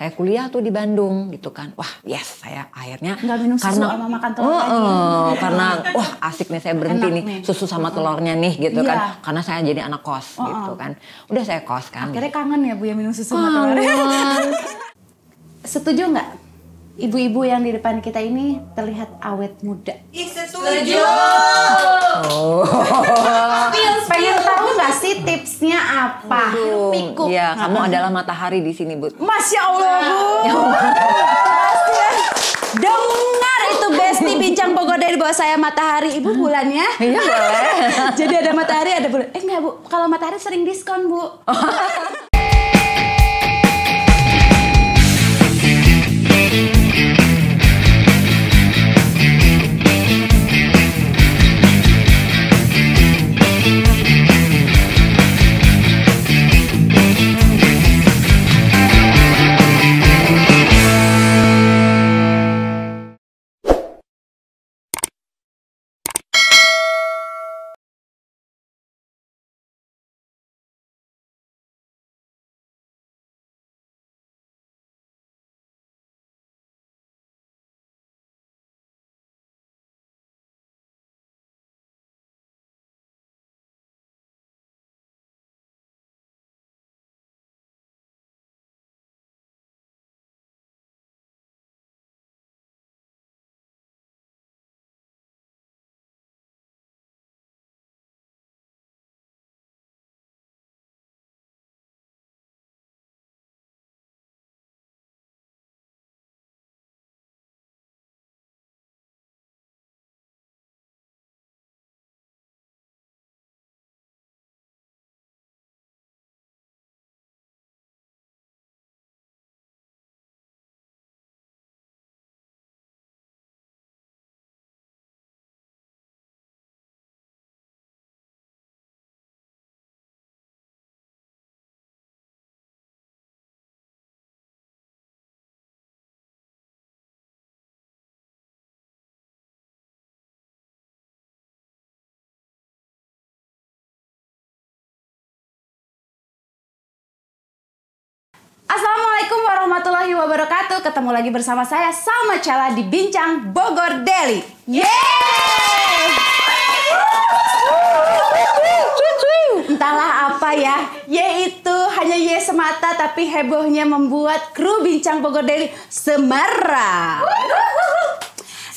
saya kuliah tuh di Bandung gitu kan. Wah yes, saya akhirnya nggak minum susu sama makan telur lagi. Karena wah asik nih saya berhenti nih susu sama telurnya nih gitu kan. Karena saya jadi anak kos gitu kan. Udah saya kos kan. Akhirnya kangen ya Bu ya minum susu sama telur. Setuju nggak? Ibu-ibu yang di depan kita ini terlihat awet muda. Setuju. Pengen tahu nggak sih tipsnya apa? Pikuk. Iya, kamu adalah matahari di sini, Bu. Masya Allah, Bu. Dengar itu Besti Bincang Bogor dari bawah saya matahari. Ibu bulannya? Iya boleh. Jadi ada matahari, ada bulan. Enggak Bu, kalau matahari sering diskon Bu. Assalamualaikum warahmatullahi wabarakatuh. Ketemu lagi bersama saya Salma Chala di Bincang Bogor Daily. Yeay! Entahlah apa ya, yaitu hanya ye semata tapi hebohnya membuat kru Bincang Bogor Daily semerah.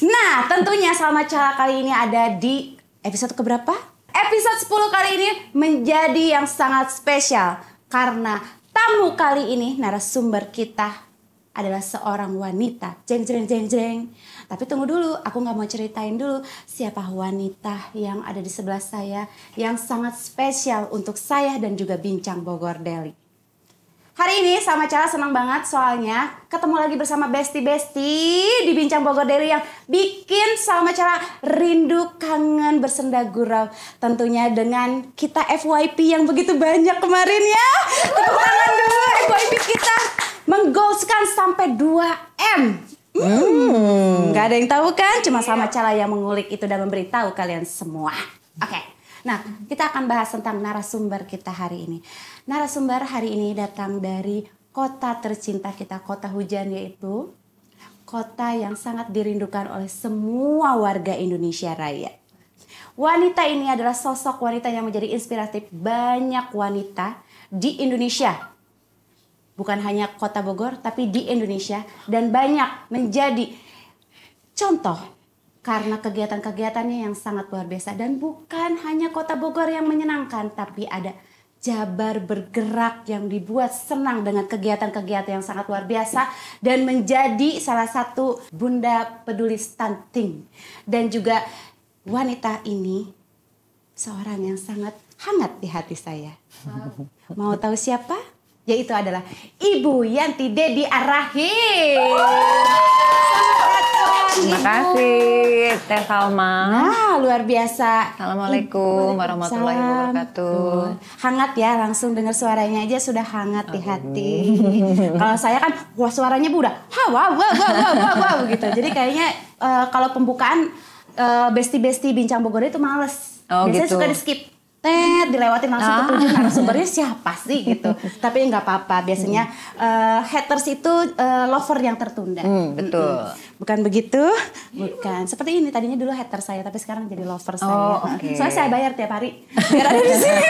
Nah, tentunya Salma Chala kali ini ada di episode keberapa? Episode 10 kali ini menjadi yang sangat spesial karena tamu kali ini, narasumber kita adalah seorang wanita. Jeng jeng jeng jeng. Tapi tunggu dulu, aku nggak mau ceritain dulu siapa wanita yang ada di sebelah saya yang sangat spesial untuk saya dan juga Bincang Bogor Daily. Hari ini Salma Chala senang banget soalnya ketemu lagi bersama Besti-Besti di Bincang Bogor Daily yang bikin Salma Chala rindu, kangen, bersenda gurau. Tentunya dengan kita FYP yang begitu banyak kemarin ya. Tepuk tangan dulu FYP kita menggolskan sampai 2M. Gak ada yang tahu kan? Cuma Salma Chala yang mengulik itu dan memberitahu kalian semua. Oke. Nah, kita akan bahas tentang narasumber kita hari ini. Narasumber hari ini datang dari kota tercinta kita, kota hujan, yaitu kota yang sangat dirindukan oleh semua warga Indonesia Raya. Wanita ini adalah sosok wanita yang menjadi inspiratif banyak wanita di Indonesia. Bukan hanya kota Bogor, tapi di Indonesia. Dan banyak menjadi contoh karena kegiatan-kegiatannya yang sangat luar biasa. Dan bukan hanya kota Bogor yang menyenangkan, tapi ada Jabar Bergerak yang dibuat senang dengan kegiatan-kegiatan yang sangat luar biasa. Dan menjadi salah satu Bunda Peduli Stunting. Dan juga wanita ini seorang yang sangat hangat di hati saya. Mau tahu siapa? Yaitu adalah Ibu Yanti Dedi Ar-Rahim. Terima kasih Teh Salma. Nah, luar biasa. Assalamualaikum warahmatullahi wabarakatuh. Hangat ya, langsung dengar suaranya aja sudah hangat di hati. Kalau saya kan, wah suaranya Bu udah wow gitu. Jadi kayaknya kalau pembukaan Besti-Besti Bincang Bogor itu males. Oh, biasanya gitu. suka di skip. dilewatin langsung ke tujuh narasumbernya siapa sih gitu. Tapi nggak apa-apa, biasanya haters itu lover yang tertunda. Betul. Bukan begitu? Bukan. Seperti ini tadinya dulu hater saya, tapi sekarang jadi lover saya. Okay. Soalnya saya bayar tiap hari biar ada di sini.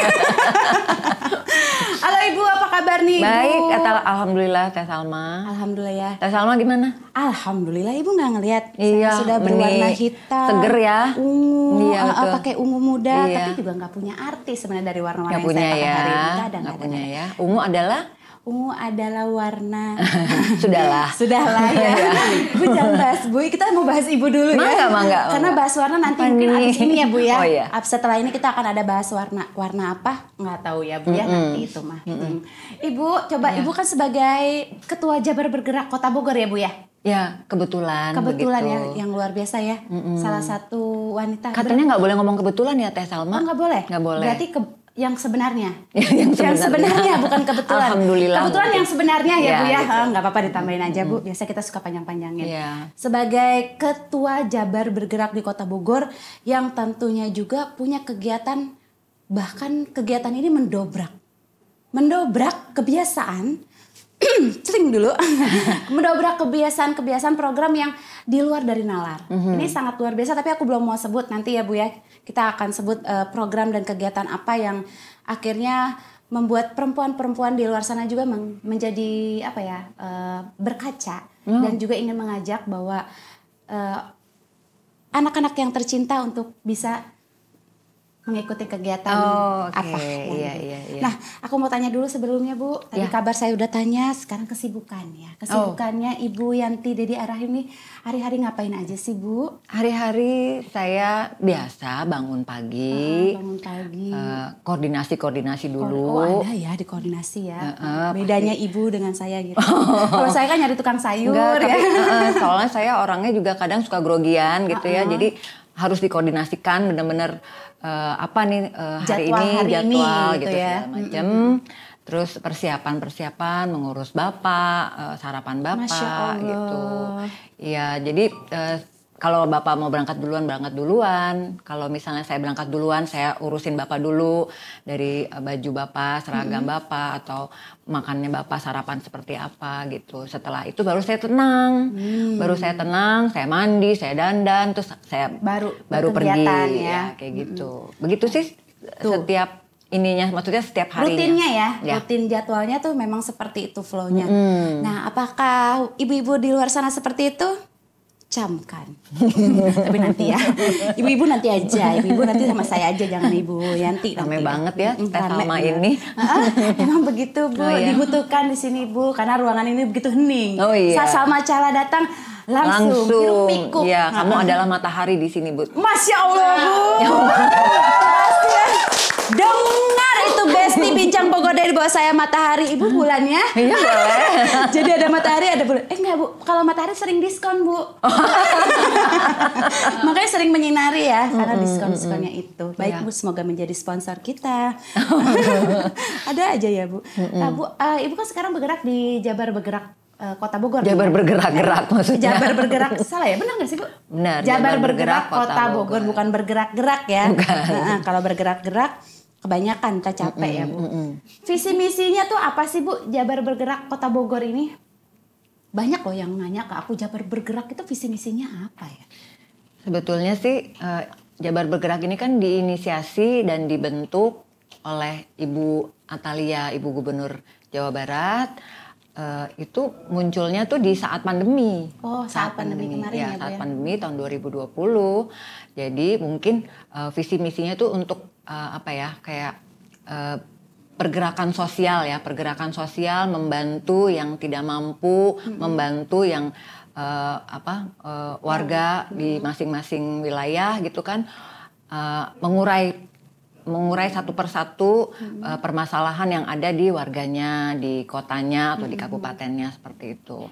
Halo Ibu, apa kabar nih Ibu? Baik, alhamdulillah Teh Salma. Alhamdulillah ya. Teh Salma gimana? Alhamdulillah Ibu nggak ngelihat. Iya, Sudah berwarna hitam. Seger ya. Ungu, iya, pakai ungu muda, iya. tapi juga nggak punya arti sebenarnya dari warna-warna yang punya saya pakai ya. hari ini. Nggak punya ya. Ungu adalah warna. Sudahlah ya. Bu jangan bahas Bu, kita mau bahas Ibu dulu ya. Mangga. Karena bahas warna nanti mungkin abis ini ya Bu ya. Oh iya. Setelah ini kita akan ada bahas warna. Warna apa? Nggak tahu ya Bu ya, nanti itu mah. Ibu, coba Ibu kan sebagai Ketua Jabar Bergerak Kota Bogor ya Bu ya? Ya, kebetulan begitu. Ya, yang luar biasa ya. Salah satu wanita. Katanya nggak boleh ngomong kebetulan ya Teh Salma? Oh nggak boleh? Nggak boleh. Berarti yang sebenarnya. yang sebenarnya bukan kebetulan. Alhamdulillah. Kebetulan yang sebenarnya ya Bu ya. Gitu. Nggak apa-apa ditambahin aja Bu. Biasa kita suka panjang-panjangin. Yeah. Sebagai Ketua Jabar Bergerak di Kota Bogor yang tentunya juga punya kegiatan, bahkan kegiatan ini mendobrak kebiasaan. Celing dulu. Mendobrak kebiasaan program yang di luar dari nalar. Ini sangat luar biasa, tapi aku belum mau sebut nanti ya Bu ya. Kita akan sebut program dan kegiatan apa yang akhirnya membuat perempuan-perempuan di luar sana juga menjadi apa ya, berkaca dan juga ingin mengajak bahwa anak-anak yang tercinta untuk bisa mengikuti kegiatan apa. Iya. Nah, aku mau tanya dulu sebelumnya Bu. Tadi kabar saya udah tanya, sekarang kesibukannya. Kesibukannya Ibu Yanti Dedi Arahim nih hari-hari ngapain aja sih Bu? Hari-hari saya biasa bangun pagi. Koordinasi dulu. Oh ada ya dikoordinasi ya. Bedanya Ibu dengan saya gitu. Kalau saya kan nyari tukang sayur. Enggak, ya. Soalnya saya orangnya juga kadang suka grogian gitu ya. Jadi harus dikoordinasikan benar-benar hari ini jadwal gitu segala macam. Terus persiapan mengurus bapak, sarapan bapak gitu. Iya, jadi kalau bapak mau berangkat duluan. Kalau misalnya saya berangkat duluan, saya urusin bapak dulu dari baju bapak, seragam bapak, atau makannya bapak, sarapan seperti apa gitu. Setelah itu baru saya tenang. Saya mandi, saya dandan, terus saya baru pergi ya kayak gitu. Begitu sih setiap ininya, maksudnya setiap harinya. Rutinnya ya, rutin jadwalnya tuh memang seperti itu flow-nya. Nah, apakah ibu-ibu di luar sana seperti itu? Camkan. Tapi nanti ya. Ibu-ibu nanti aja. Ibu-ibu nanti sama saya aja, jangan Ibu Yanti. Rame banget ya Teh Salma ini. Emang begitu Bu, dibutuhkan di sini Bu, karena ruangan ini begitu hening. Saat Salma Cala datang langsung hiruk pikuk. Iya, kamu adalah matahari di sini Bu. Masya Allah Bu. Dengar itu Besti Bincang Bogor dari bawah saya matahari. Ibu bulannya? Iya boleh. Jadi ada matahari, ada bulan. Enggak Bu, kalau matahari sering diskon Bu. Makanya sering menyinari ya, karena diskon-diskonnya itu. Baik Bu, semoga menjadi sponsor kita. Ada aja ya Bu. Nah, Bu, Ibu kan sekarang bergerak di Jabar Bergerak Kota Bogor. Jabar Bergerak maksudnya. Jabar Bergerak, salah ya? Benar nggak sih Bu? Benar. Jabar Bergerak Kota Bogor, bukan bergerak-gerak ya. Bukan. Kalau bergerak-gerak kebanyakan kita capek ya Bu. Visi misinya tuh apa sih Bu Jabar Bergerak Kota Bogor ini? Banyak loh yang nanya ke aku, Jabar Bergerak itu visi misinya apa ya? Sebetulnya sih Jabar Bergerak ini kan diinisiasi dan dibentuk oleh Ibu Atalia, Ibu Gubernur Jawa Barat. Itu munculnya tuh di saat pandemi. Saat pandemi kemarin ya Bu saat ya? pandemi tahun 2020. Jadi mungkin visi misinya tuh untuk pergerakan sosial membantu yang tidak mampu, membantu yang warga di masing-masing wilayah gitu kan, mengurai satu persatu permasalahan yang ada di warganya, di kotanya atau di kabupatennya seperti itu.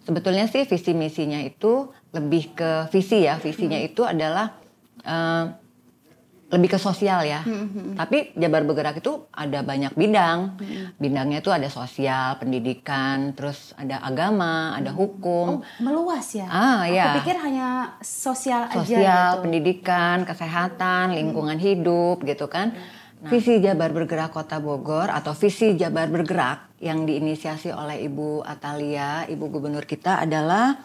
Sebetulnya sih visi misinya itu lebih ke visinya itu adalah lebih ke sosial ya. Tapi Jabar Bergerak itu ada banyak bidang. Bidangnya itu ada sosial, pendidikan, terus ada agama, ada hukum. Meluas ya? Ya. Aku pikir hanya sosial aja Sosial, gitu. pendidikan, kesehatan, lingkungan hidup gitu kan. Visi Jabar Bergerak Kota Bogor atau Visi Jabar Bergerak yang diinisiasi oleh Ibu Atalia, Ibu Gubernur kita adalah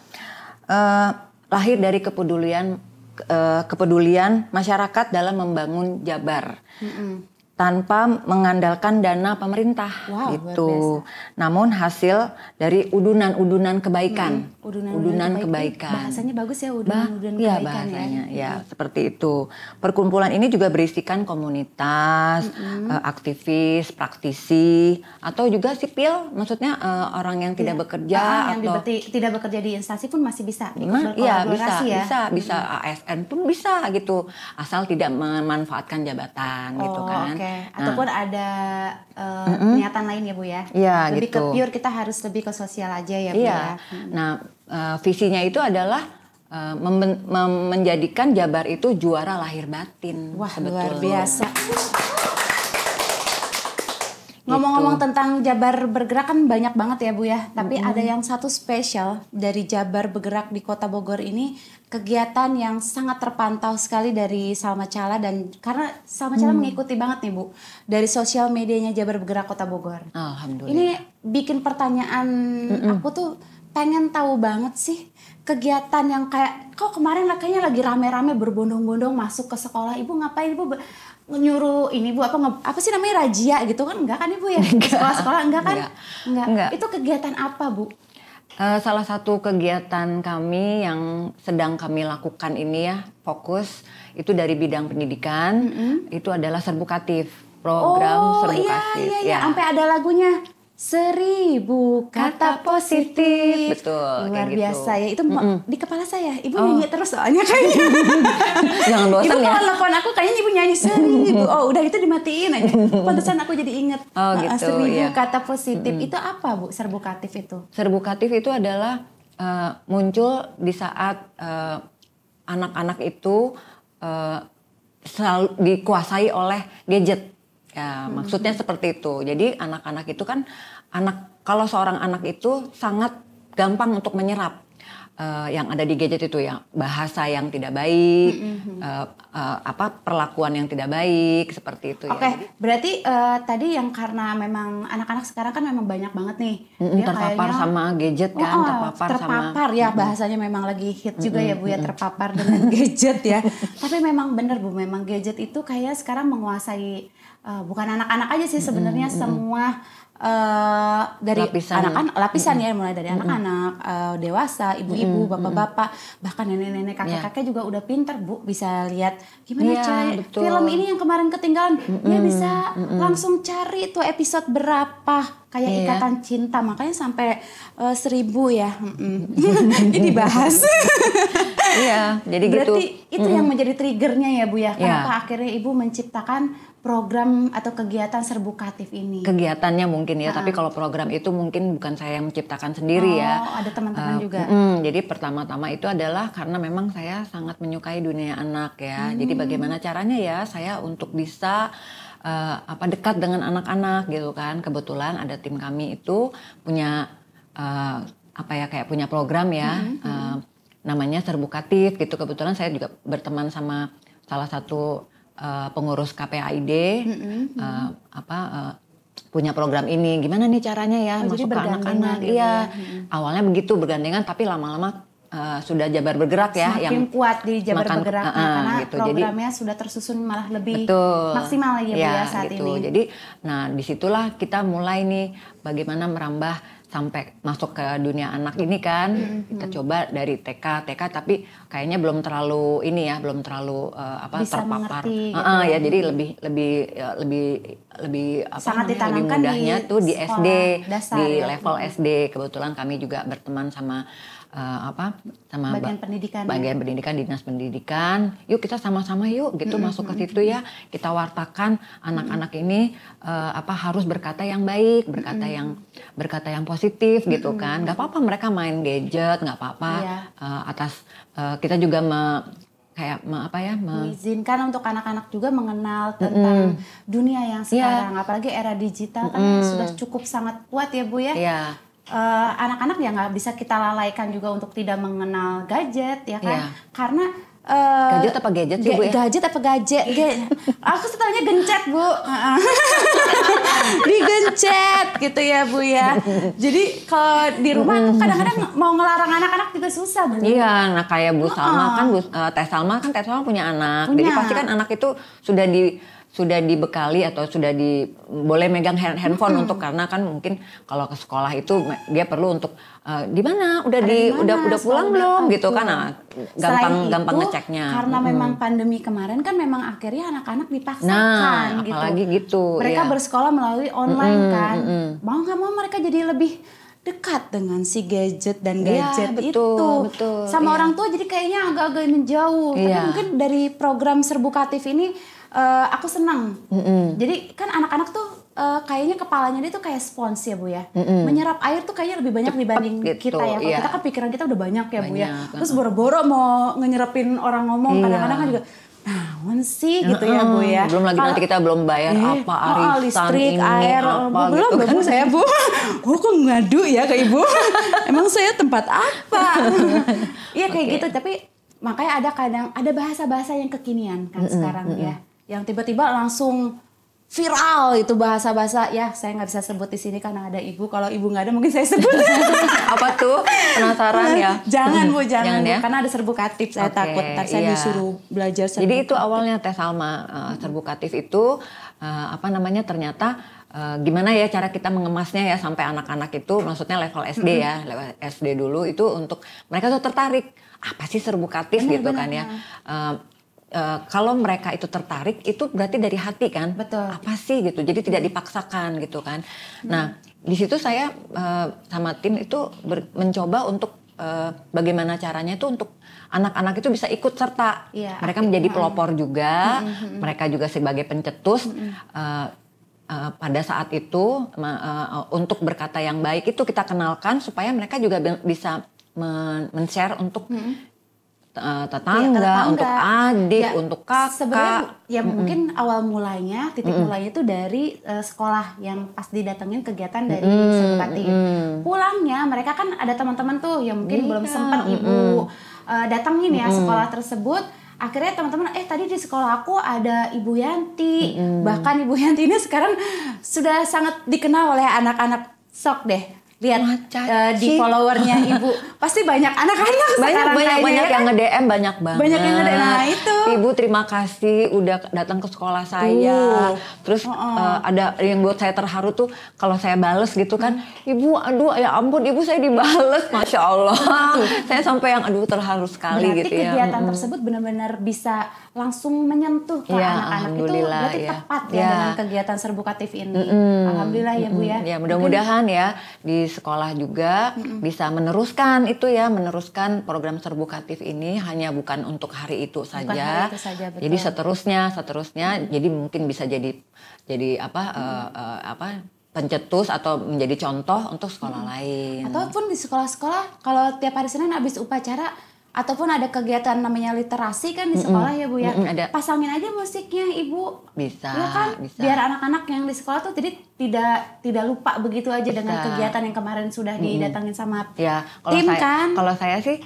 lahir dari kepedulian masyarakat dalam membangun Jabar. Tanpa mengandalkan dana pemerintah gitu. Namun hasil dari udunan-udunan kebaikan. Udunan kebaikan. Bahasanya bagus ya, udunan kebaikan bahasanya, ya. Seperti itu. Perkumpulan ini juga berisikan komunitas, aktivis, praktisi, atau juga sipil, maksudnya orang yang tidak bekerja yang tidak bekerja di instansi pun masih bisa ikut berkolaborasi bisa ASN pun bisa gitu, asal tidak memanfaatkan jabatan gitu kan. Ataupun ada niatan lain ya Bu ya. Iya, lebih gitu. ke pure, kita harus lebih ke sosial aja ya Bu ya. Nah, visinya itu adalah menjadikan Jabar itu juara lahir batin. Wah, luar biasa. Ngomong-ngomong tentang Jabar Bergerak kan banyak banget ya Bu ya. Tapi ada yang satu spesial dari Jabar Bergerak di Kota Bogor ini, kegiatan yang sangat terpantau sekali dari Salma Chala, dan karena Salma Chala mengikuti banget nih Bu dari sosial medianya Jabar Bergerak Kota Bogor. Alhamdulillah. Ini bikin pertanyaan aku tuh pengen tahu banget sih kegiatan yang kayak kok kemarin kayaknya lagi rame-rame berbondong-bondong masuk ke sekolah. Ibu ngapain Ibu nyuruh ini Bu apa sih namanya razia gitu kan? Enggak kan Ibu ya? Sekolah-sekolah enggak kan? Enggak. Itu kegiatan apa Bu? Salah satu kegiatan kami yang sedang kami lakukan ini ya, fokus itu dari bidang pendidikan, itu adalah Serbukatif, program Serbukatif. Iya. Sampai ada lagunya 1000 kata positif. Betul. Luar biasa gitu. Ya. Itu di kepala saya. Ibu nyanyi terus soalnya kayaknya. Jangan bosan Ibu ya. kalau telepon aku kayaknya Ibu nyanyi 1000. Udah itu dimatiin aja. Pantesan aku jadi inget. Gitu. 1000 kata positif. Itu apa Bu Serbukatif itu? Serbukatif itu adalah muncul di saat anak-anak itu selalu dikuasai oleh gadget. Ya, maksudnya seperti itu. Jadi anak-anak itu kan kalau seorang anak itu sangat gampang untuk menyerap yang ada di gadget itu ya, bahasa yang tidak baik, perlakuan yang tidak baik seperti itu. Oke, berarti tadi yang karena memang anak-anak sekarang kan memang banyak banget nih, terpapar sama gadget kan, terpapar ya, bahasanya memang lagi hit juga ya Bu ya, terpapar dengan gadget ya. Tapi memang benar Bu, memang gadget itu kayak sekarang menguasai bukan anak-anak aja sih sebenarnya, semua dari lapisan ya, mulai dari anak-anak, dewasa, ibu-ibu, bapak-bapak, bahkan nenek-nenek, kakek-kakek juga udah pinter Bu, bisa lihat gimana cara film ini yang kemarin ketinggalan, dia bisa langsung cari tuh episode berapa, kayak Ikatan Cinta, makanya sampai 1000 ya. Ini dibahas. Iya, jadi berarti itu yang menjadi triggernya ya Bu ya, kenapa akhirnya Ibu menciptakan program atau kegiatan Serbukatif ini? Kegiatannya mungkin ya, tapi kalau program itu mungkin bukan saya yang menciptakan sendiri ya. Ada teman-teman juga. Jadi pertama-tama itu adalah karena memang saya sangat menyukai dunia anak ya. Jadi bagaimana caranya ya saya untuk bisa dekat dengan anak-anak gitu kan. Kebetulan ada tim kami itu punya kayak punya program ya. Namanya Serbukatif gitu. Kebetulan saya juga berteman sama salah satu pengurus KPAID punya program ini, gimana nih caranya ya masuk ke anak-anak. Iya, awalnya begitu bergandengan, tapi lama-lama sudah Jabar Bergerak ya, semakin yang kuat di Jabar Bergerak karena gitu. Programnya sudah tersusun malah lebih maksimal lagi ya saat gitu. ini. Jadi, disitulah kita mulai nih bagaimana merambah sampai masuk ke dunia anak ini kan. Kita coba dari TK, tapi kayaknya belum terlalu terpapar. Gitu ya, jadi lebih mudahnya tuh di SD, di level SD. Kebetulan kami juga berteman sama bagian pendidikan, dinas pendidikan. Yuk kita sama-sama yuk gitu masuk ke situ ya. Kita wartakan anak-anak ini harus berkata yang baik, berkata yang positif gitu kan. Gak apa-apa mereka main gadget, gak apa-apa. Kita juga mengizinkan untuk anak-anak juga mengenal tentang dunia yang sekarang, apalagi era digital kan sudah cukup sangat kuat ya Bu ya. Anak-anak ya nggak bisa kita lalaikan juga untuk tidak mengenal gadget ya kan, karena Gadget apa gadget sih Bu ya? Gadget apa gadget? Aku setaunya gencet Bu. Digencet gitu ya Bu ya. Jadi kalau di rumah aku kadang-kadang mau ngelarang anak-anak juga susah Bu. Iya, nah kayak Bu Salma kan, Teh Salma punya anak. Jadi pasti kan anak itu sudah dibekali atau boleh megang handphone untuk, karena kan mungkin kalau ke sekolah itu dia perlu untuk di mana udah pulang belum gitu kan, nah, gampang ngeceknya. Karena memang pandemi kemarin kan memang akhirnya anak-anak dipaksakan nah, gitu. Apalagi gitu. Mereka ya. bersekolah melalui online kan. Mau nggak mau mereka jadi lebih dekat dengan si gadget dan gadget betul, itu. Sama orang tua jadi kayaknya agak-agak menjauh. Tapi mungkin dari program Serbukatif ini aku senang. Jadi kan anak-anak tuh kayaknya kepalanya dia tuh kayak spons ya Bu ya. Menyerap air tuh kayaknya lebih banyak dibanding gitu, kita ya. Kalau kita kan pikiran kita udah banyak ya Bu ya. Terus boro-boro mau ngenyerapin orang ngomong, kadang-kadang kan juga naon sih gitu ya Bu ya. Belum lagi nanti kita belum bayar apa arisan listrik, ini air, apa belum gitu kan. Bu saya Bu. Oh kok ngadu ya ke Ibu. Emang saya tempat apa? Iya kayak gitu, tapi makanya ada bahasa-bahasa yang kekinian kan sekarang ya. Yang tiba-tiba langsung viral itu bahasa-bahasa ya, saya nggak bisa sebut di sini karena ada Ibu. Kalau Ibu nggak ada mungkin saya sebut. Apa tuh? Penasaran ya? Jangan Bu, jangan Bu. Ya? Karena ada Serbukatif, saya takut ntar saya disuruh belajar Serbukatif. Jadi itu awalnya Teh Salma, Serbukatif itu ternyata gimana ya cara kita mengemasnya ya sampai anak-anak itu, maksudnya level SD ya, level SD dulu itu untuk mereka tuh tertarik apa sih Serbukatif gitu kan ya. Kalau mereka itu tertarik itu berarti dari hati kan. Betul. Apa sih gitu, jadi tidak dipaksakan gitu kan. Nah di situ saya sama tim itu mencoba untuk bagaimana caranya itu untuk anak-anak itu bisa ikut serta. Mereka menjadi pelopor juga, mereka juga sebagai pencetus. Pada saat itu untuk berkata yang baik itu kita kenalkan supaya mereka juga bisa men-share untuk tetangga, untuk adik, untuk kakak. Sebenarnya ya mungkin awal mulanya, titik mulanya itu dari sekolah yang pas didatengin kegiatan dari Serbukatif. Pulangnya mereka kan ada teman-teman tuh yang mungkin belum sempat Ibu datengin ya sekolah tersebut. Akhirnya teman-teman, tadi di sekolah aku ada Ibu Yanti. Bahkan Ibu Yanti ini sekarang sudah sangat dikenal oleh anak-anak. Sok deh lihat di followernya Ibu, pasti banyak anak-anak sekarang banyak yang nge-DM, banyak banget. Banyak yang nge-DM, nah itu. Ibu terima kasih udah datang ke sekolah saya. Terus ada yang buat saya terharu tuh kalau saya bales gitu kan, Ibu, aduh ya ampun Ibu saya dibales, Masya Allah. Saya sampai yang aduh terharu sekali. Berarti gitu ya. Kegiatan tersebut benar-benar bisa langsung menyentuh ke anak-anak itu, berarti tepat ya dengan kegiatan Serbukatif ini. Alhamdulillah ya Bu ya. Ya mudah-mudahan ya di sekolah juga bisa meneruskan meneruskan program Serbukatif ini, hanya bukan untuk hari itu saja. Jadi seterusnya jadi mungkin bisa jadi pencetus atau menjadi contoh untuk sekolah lain. Ataupun di sekolah-sekolah kalau tiap hari Senin habis upacara ataupun ada kegiatan namanya literasi kan di sekolah ya Bu ya. Pasangin aja musiknya Ibu. Bisa, ya kan? bisa. Biar anak-anak yang di sekolah tuh jadi tidak lupa begitu aja dengan kegiatan yang kemarin sudah didatangin sama tim kan. Kalau saya sih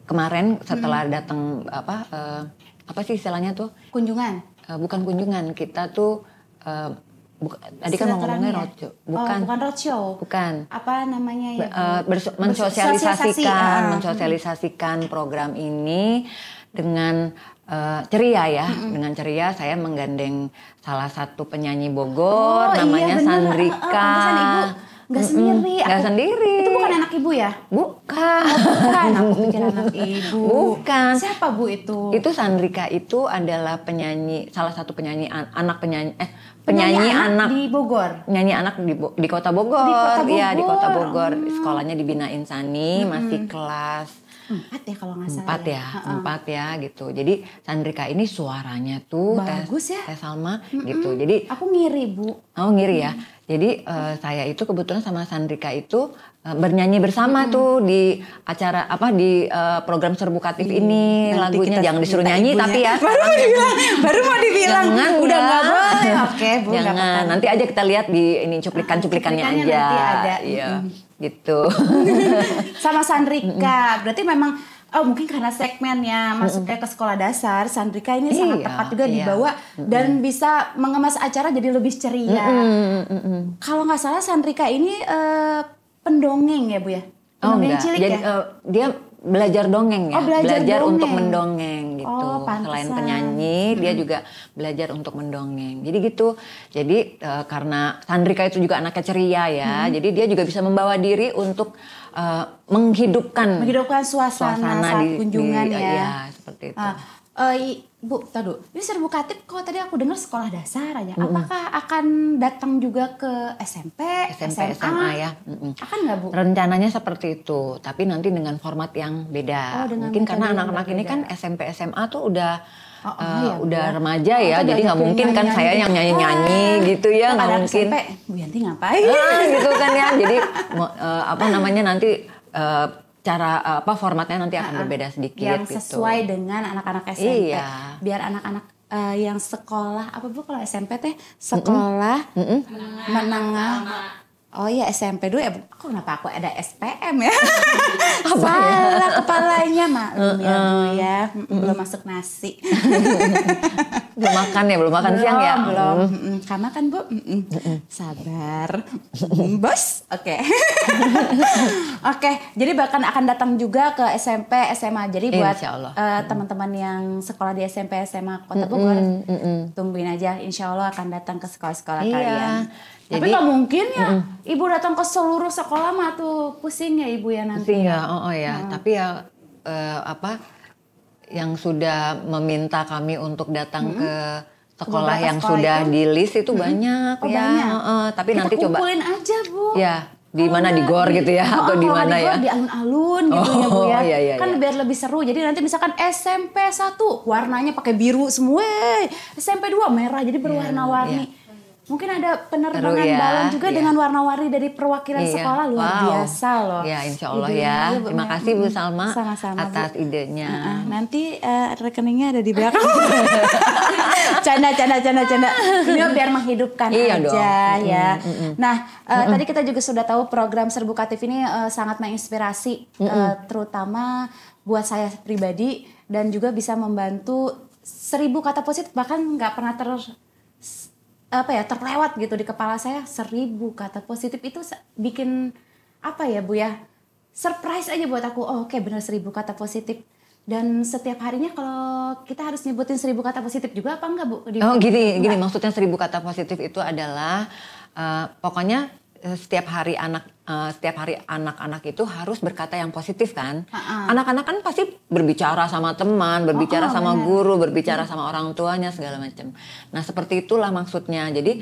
kemarin setelah datang apa sih istilahnya tuh? Kunjungan. Bukan kunjungan, kita tuh tadi kan ngomongnya roadshow. Bukan roadshow. Bukan. Apa namanya ya? Mensosialisasikan program ini dengan ceria ya. Dengan ceria saya menggandeng salah satu penyanyi Bogor namanya Sandrika. Nggak sendiri. Nggak sendiri. Itu bukan anak Ibu ya? Bukan. Bukan, aku pikir anak Ibu. Bukan. Siapa Bu itu? Itu Sandrika itu adalah penyanyi, salah satu penyanyi anak di Bogor. Penyanyi anak di Kota Bogor. Iya, di Kota Bogor. Sekolahnya di Bina Insani, masih kelas 4 ya kalau nggak salah. 4 ya gitu. Jadi Sandrika ini suaranya tuh bagus ya. Teh Salma gitu. Jadi aku ngiri Bu. Oh ngiri ya. Jadi saya itu kebetulan sama Sandrika itu bernyanyi bersama tuh di acara di program Serbukatif ini. Nanti lagunya jangan disuruh nyanyi ibunya. Tapi ya baru mau dibilang jangan, udah nggak boleh. Oke Bu, jangan. Nanti aja kita lihat di ini cuplikannya aja. Nanti ada. Iya. Gitu. Sama Sandrika. Berarti memang mungkin karena segmennya masuknya ke sekolah dasar, Sandrika ini sangat tepat juga dibawa dan bisa mengemas acara jadi lebih ceria. Kalau nggak salah Sandrika ini pendongeng ya Bu ya? Pendongeng cilik jadi, ya? Dia belajar dongeng ya, belajar dongeng. untuk mendongeng gitu. Selain Pantesan. penyanyi, dia juga belajar untuk mendongeng. Jadi gitu. Jadi karena Sandrika itu juga anaknya ceria ya, jadi dia juga bisa membawa diri untuk menghidupkan suasana saat kunjungan ya. Iya, seperti itu. Bu, tadi ini Serbukatif kalau tadi aku dengar sekolah dasar aja. Apakah akan datang juga ke SMP, SMA ya? Akan nggak Bu? Rencananya seperti itu, tapi nanti dengan format yang beda. Mungkin karena anak-anak ini kan SMP, SMA tuh udah remaja ya, jadi nggak mungkin kan saya yang nyanyi-nyanyi gitu ya, nggak mungkin. SMP, Bu Yanti ngapain? Gitu kan ya, jadi nanti cara formatnya nanti akan berbeda sedikit yang gitu. Sesuai dengan anak-anak SMP. Iya. Biar anak-anak yang sekolah apa Bu kalau SMP teh sekolah menengah. Oh iya SMP dulu ya Bu. Kenapa aku ada SPM ya? Salah kepalanya maklum ya Bu ya. Belum masuk nasi. Belum makan siang ya? Belum. Kamu kan Bu? Sabar. Bos. Oke. Oke, jadi bahkan akan datang juga ke SMP, SMA. Jadi buat teman-teman yang sekolah di SMP, SMA Kota Bogor, tungguin aja. Insya Allah akan datang ke sekolah-sekolah kalian. Tapi nggak mungkin ya, Ibu datang ke seluruh sekolah mah tuh pusing ya Ibu ya nanti. Pusing ya, Tapi ya yang sudah meminta kami untuk datang ke sekolah yang sudah di list itu banyak ya. Banyak. Tapi kita nanti coba. Kumpulin aja Bu. Ya. Di mana di GOR gitu ya atau di mana ya? Di alun-alun gitu ya Bu ya. Iya. Kan biar lebih seru. Jadi nanti misalkan SMP 1 warnanya pakai biru semua. SMP 2 merah jadi berwarna-warni. Mungkin ada penerbangan balon juga dengan warna-warni dari perwakilan sekolah luar biasa loh. Ya insya Allah ya. Terima kasih Bu Salma atas idenya. Nanti rekeningnya ada di belakang. Canda. Ini biar menghidupkan aja ya. Nah tadi kita juga sudah tahu program Serbukatif ini sangat menginspirasi terutama buat saya pribadi dan juga bisa membantu 1000 kata positif bahkan nggak pernah terlewat gitu di kepala saya. 1000 kata positif itu bikin Bu ya surprise aja buat aku. Oke, benar 1000 kata positif. Dan setiap harinya kalau kita harus nyebutin 1000 kata positif juga apa enggak Bu? Gini maksudnya 1000 kata positif itu adalah pokoknya setiap hari anak-anak itu harus berkata yang positif kan. Anak-anak kan pasti berbicara sama teman, berbicara sama guru, berbicara sama orang tuanya segala macam. Nah seperti itulah maksudnya. Jadi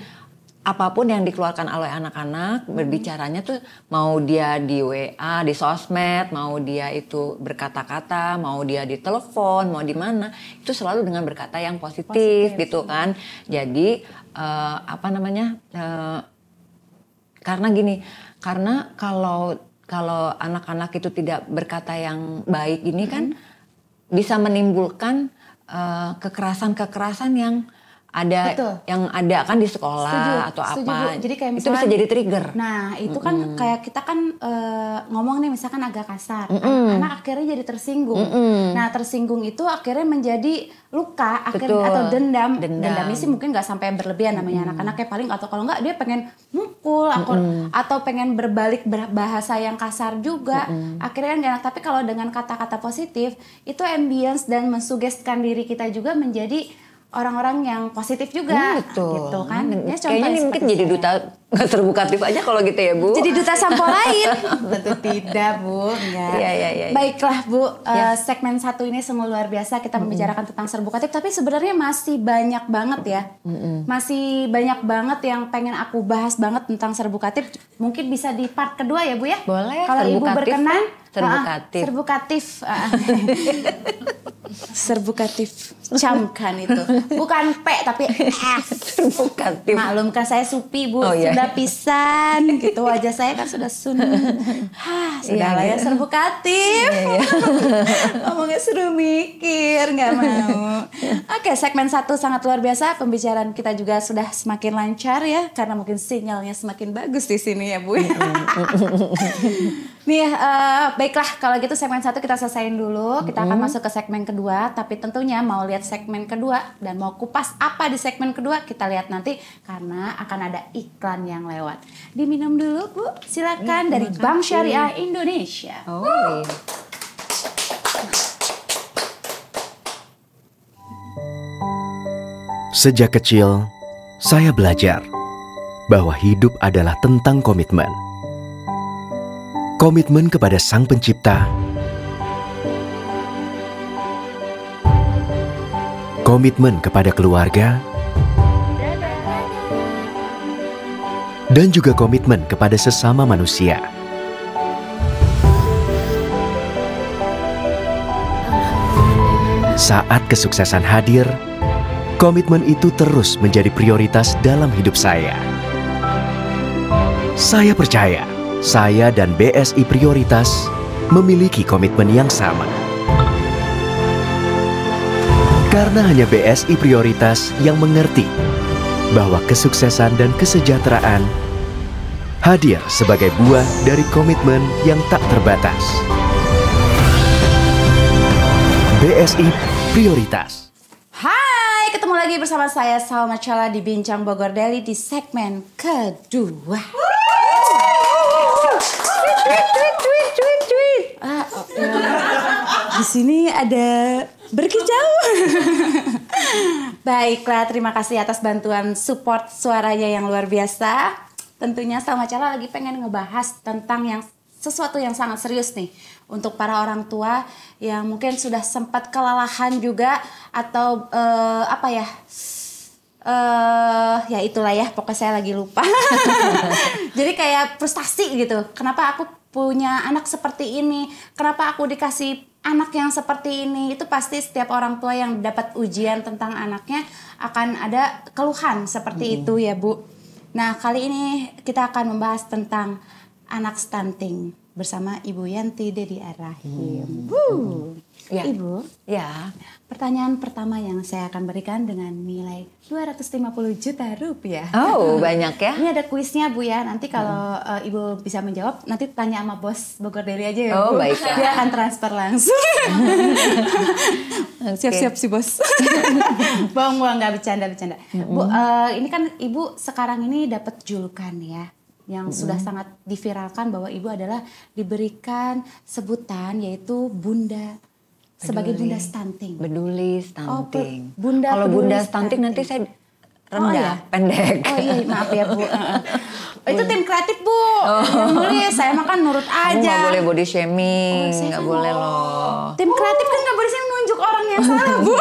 apapun yang dikeluarkan oleh anak-anak berbicaranya tuh mau dia di WA, di sosmed, mau dia itu berkata-kata, mau dia di telepon, mau di mana, itu selalu dengan berkata yang positif gitu kan. Jadi karena kalau anak-anak itu tidak berkata yang baik ini kan bisa menimbulkan kekerasan yang ada kan di sekolah atau apa. Jadi kayak misalkan, itu bisa jadi trigger. Nah itu kan kayak kita kan ngomong nih misalkan agak kasar, anak akhirnya jadi tersinggung. Nah tersinggung itu akhirnya menjadi luka akhirnya atau dendam. Dendamnya sih mungkin nggak sampai berlebihan namanya anak-anaknya paling atau kalau nggak dia pengen mukul atau pengen berbalik bahasa yang kasar juga. Akhirnya nggak enak. Tapi kalau dengan kata-kata positif itu ambience dan mensugestikan diri kita juga menjadi orang-orang yang positif juga, gitu kan? Ya, kayaknya ini mungkin jadi duta Serbukatif aja kalau gitu ya Bu. Jadi duta sampo lain? Tentu tidak Bu. Iya. Baiklah Bu, segmen 1 ini sungguh luar biasa kita membicarakan tentang Serbukatif, tapi sebenarnya masih banyak banget ya, masih banyak banget yang pengen aku bahas banget tentang Serbukatif. Mungkin bisa di part kedua ya Bu ya? Boleh. Kalau Ibu berkenan. Serbukatif. Serbukatif. Camkan itu. Bukan P tapi S. Serbukatif. Maklum kan saya Supi Bu, Oh, iya. sudah pisan gitu, wajah saya kan sudah sun. Sudah lah ya serbukatif. Ngomongnya suruh mikir, nggak mau. Oke, segmen 1 sangat luar biasa. Pembicaraan kita juga sudah semakin lancar ya, karena mungkin sinyalnya semakin bagus di sini ya Bu. Nih, baiklah kalau gitu segmen 1 kita selesaiin dulu. Kita akan masuk ke segmen kedua. Tapi tentunya mau lihat segmen kedua dan mau kupas apa di segmen kedua, kita lihat nanti karena akan ada iklan yang lewat. Diminum dulu Bu, silakan dari Bank Syariah Indonesia. Oh iya. Sejak kecil, saya belajar bahwa hidup adalah tentang komitmen. Komitmen kepada Sang Pencipta, komitmen kepada keluarga, dan juga komitmen kepada sesama manusia. Saat kesuksesan hadir, komitmen itu terus menjadi prioritas dalam hidup saya. Saya percaya, saya dan BSI Prioritas memiliki komitmen yang sama. Karena hanya BSI Prioritas yang mengerti bahwa kesuksesan dan kesejahteraan hadir sebagai buah dari komitmen yang tak terbatas. BSI Prioritas. Hai, ketemu lagi bersama saya Salma Chala di Bincang Bogor Daily di segmen kedua. Di sini ada berkicau. Baiklah, terima kasih atas bantuan support suaranya yang luar biasa. Tentunya Salma Chala lagi pengen ngebahas tentang sesuatu yang sangat serius nih untuk para orang tua yang mungkin sudah sempat kelelahan juga atau ya itulah ya, pokoknya saya lagi lupa. Jadi kayak frustasi gitu. Kenapa aku punya anak seperti ini? Kenapa aku dikasih anak yang seperti ini? Itu pasti setiap orang tua yang dapat ujian tentang anaknya akan ada keluhan seperti itu ya Bu. Nah, kali ini kita akan membahas tentang anak stunting bersama Ibu Yanti Dedi Ar-Rahim. Ya. Ibu, Ya. pertanyaan pertama yang saya akan berikan dengan nilai 250 juta rupiah. Oh, banyak ya. Ini ada kuisnya Bu ya. Nanti kalau Ibu bisa menjawab, nanti tanya sama bos Bogor Daily aja ya Oh, Bu. baiklah. Dia akan transfer langsung. Siap-siap si bos. Bohong-bohong, nggak bercanda. Bu, ini kan Ibu sekarang ini dapat julukan ya, yang sudah sangat diviralkan bahwa Ibu adalah diberikan sebutan yaitu Bunda. Sebagai Bunda Stunting. Beduli stunting. Bunda Kalau peduli Bunda stunting nanti saya rendah, iya? pendek. Oh iya, maaf ya Bu. Itu tim kreatif Bu. Yang nulis, saya mah kan nurut Kamu aja. nggak boleh body shaming, saya nggak kan- boleh loh. Tim kreatif kan nggak boleh sih menunjuk orang yang salah Bu.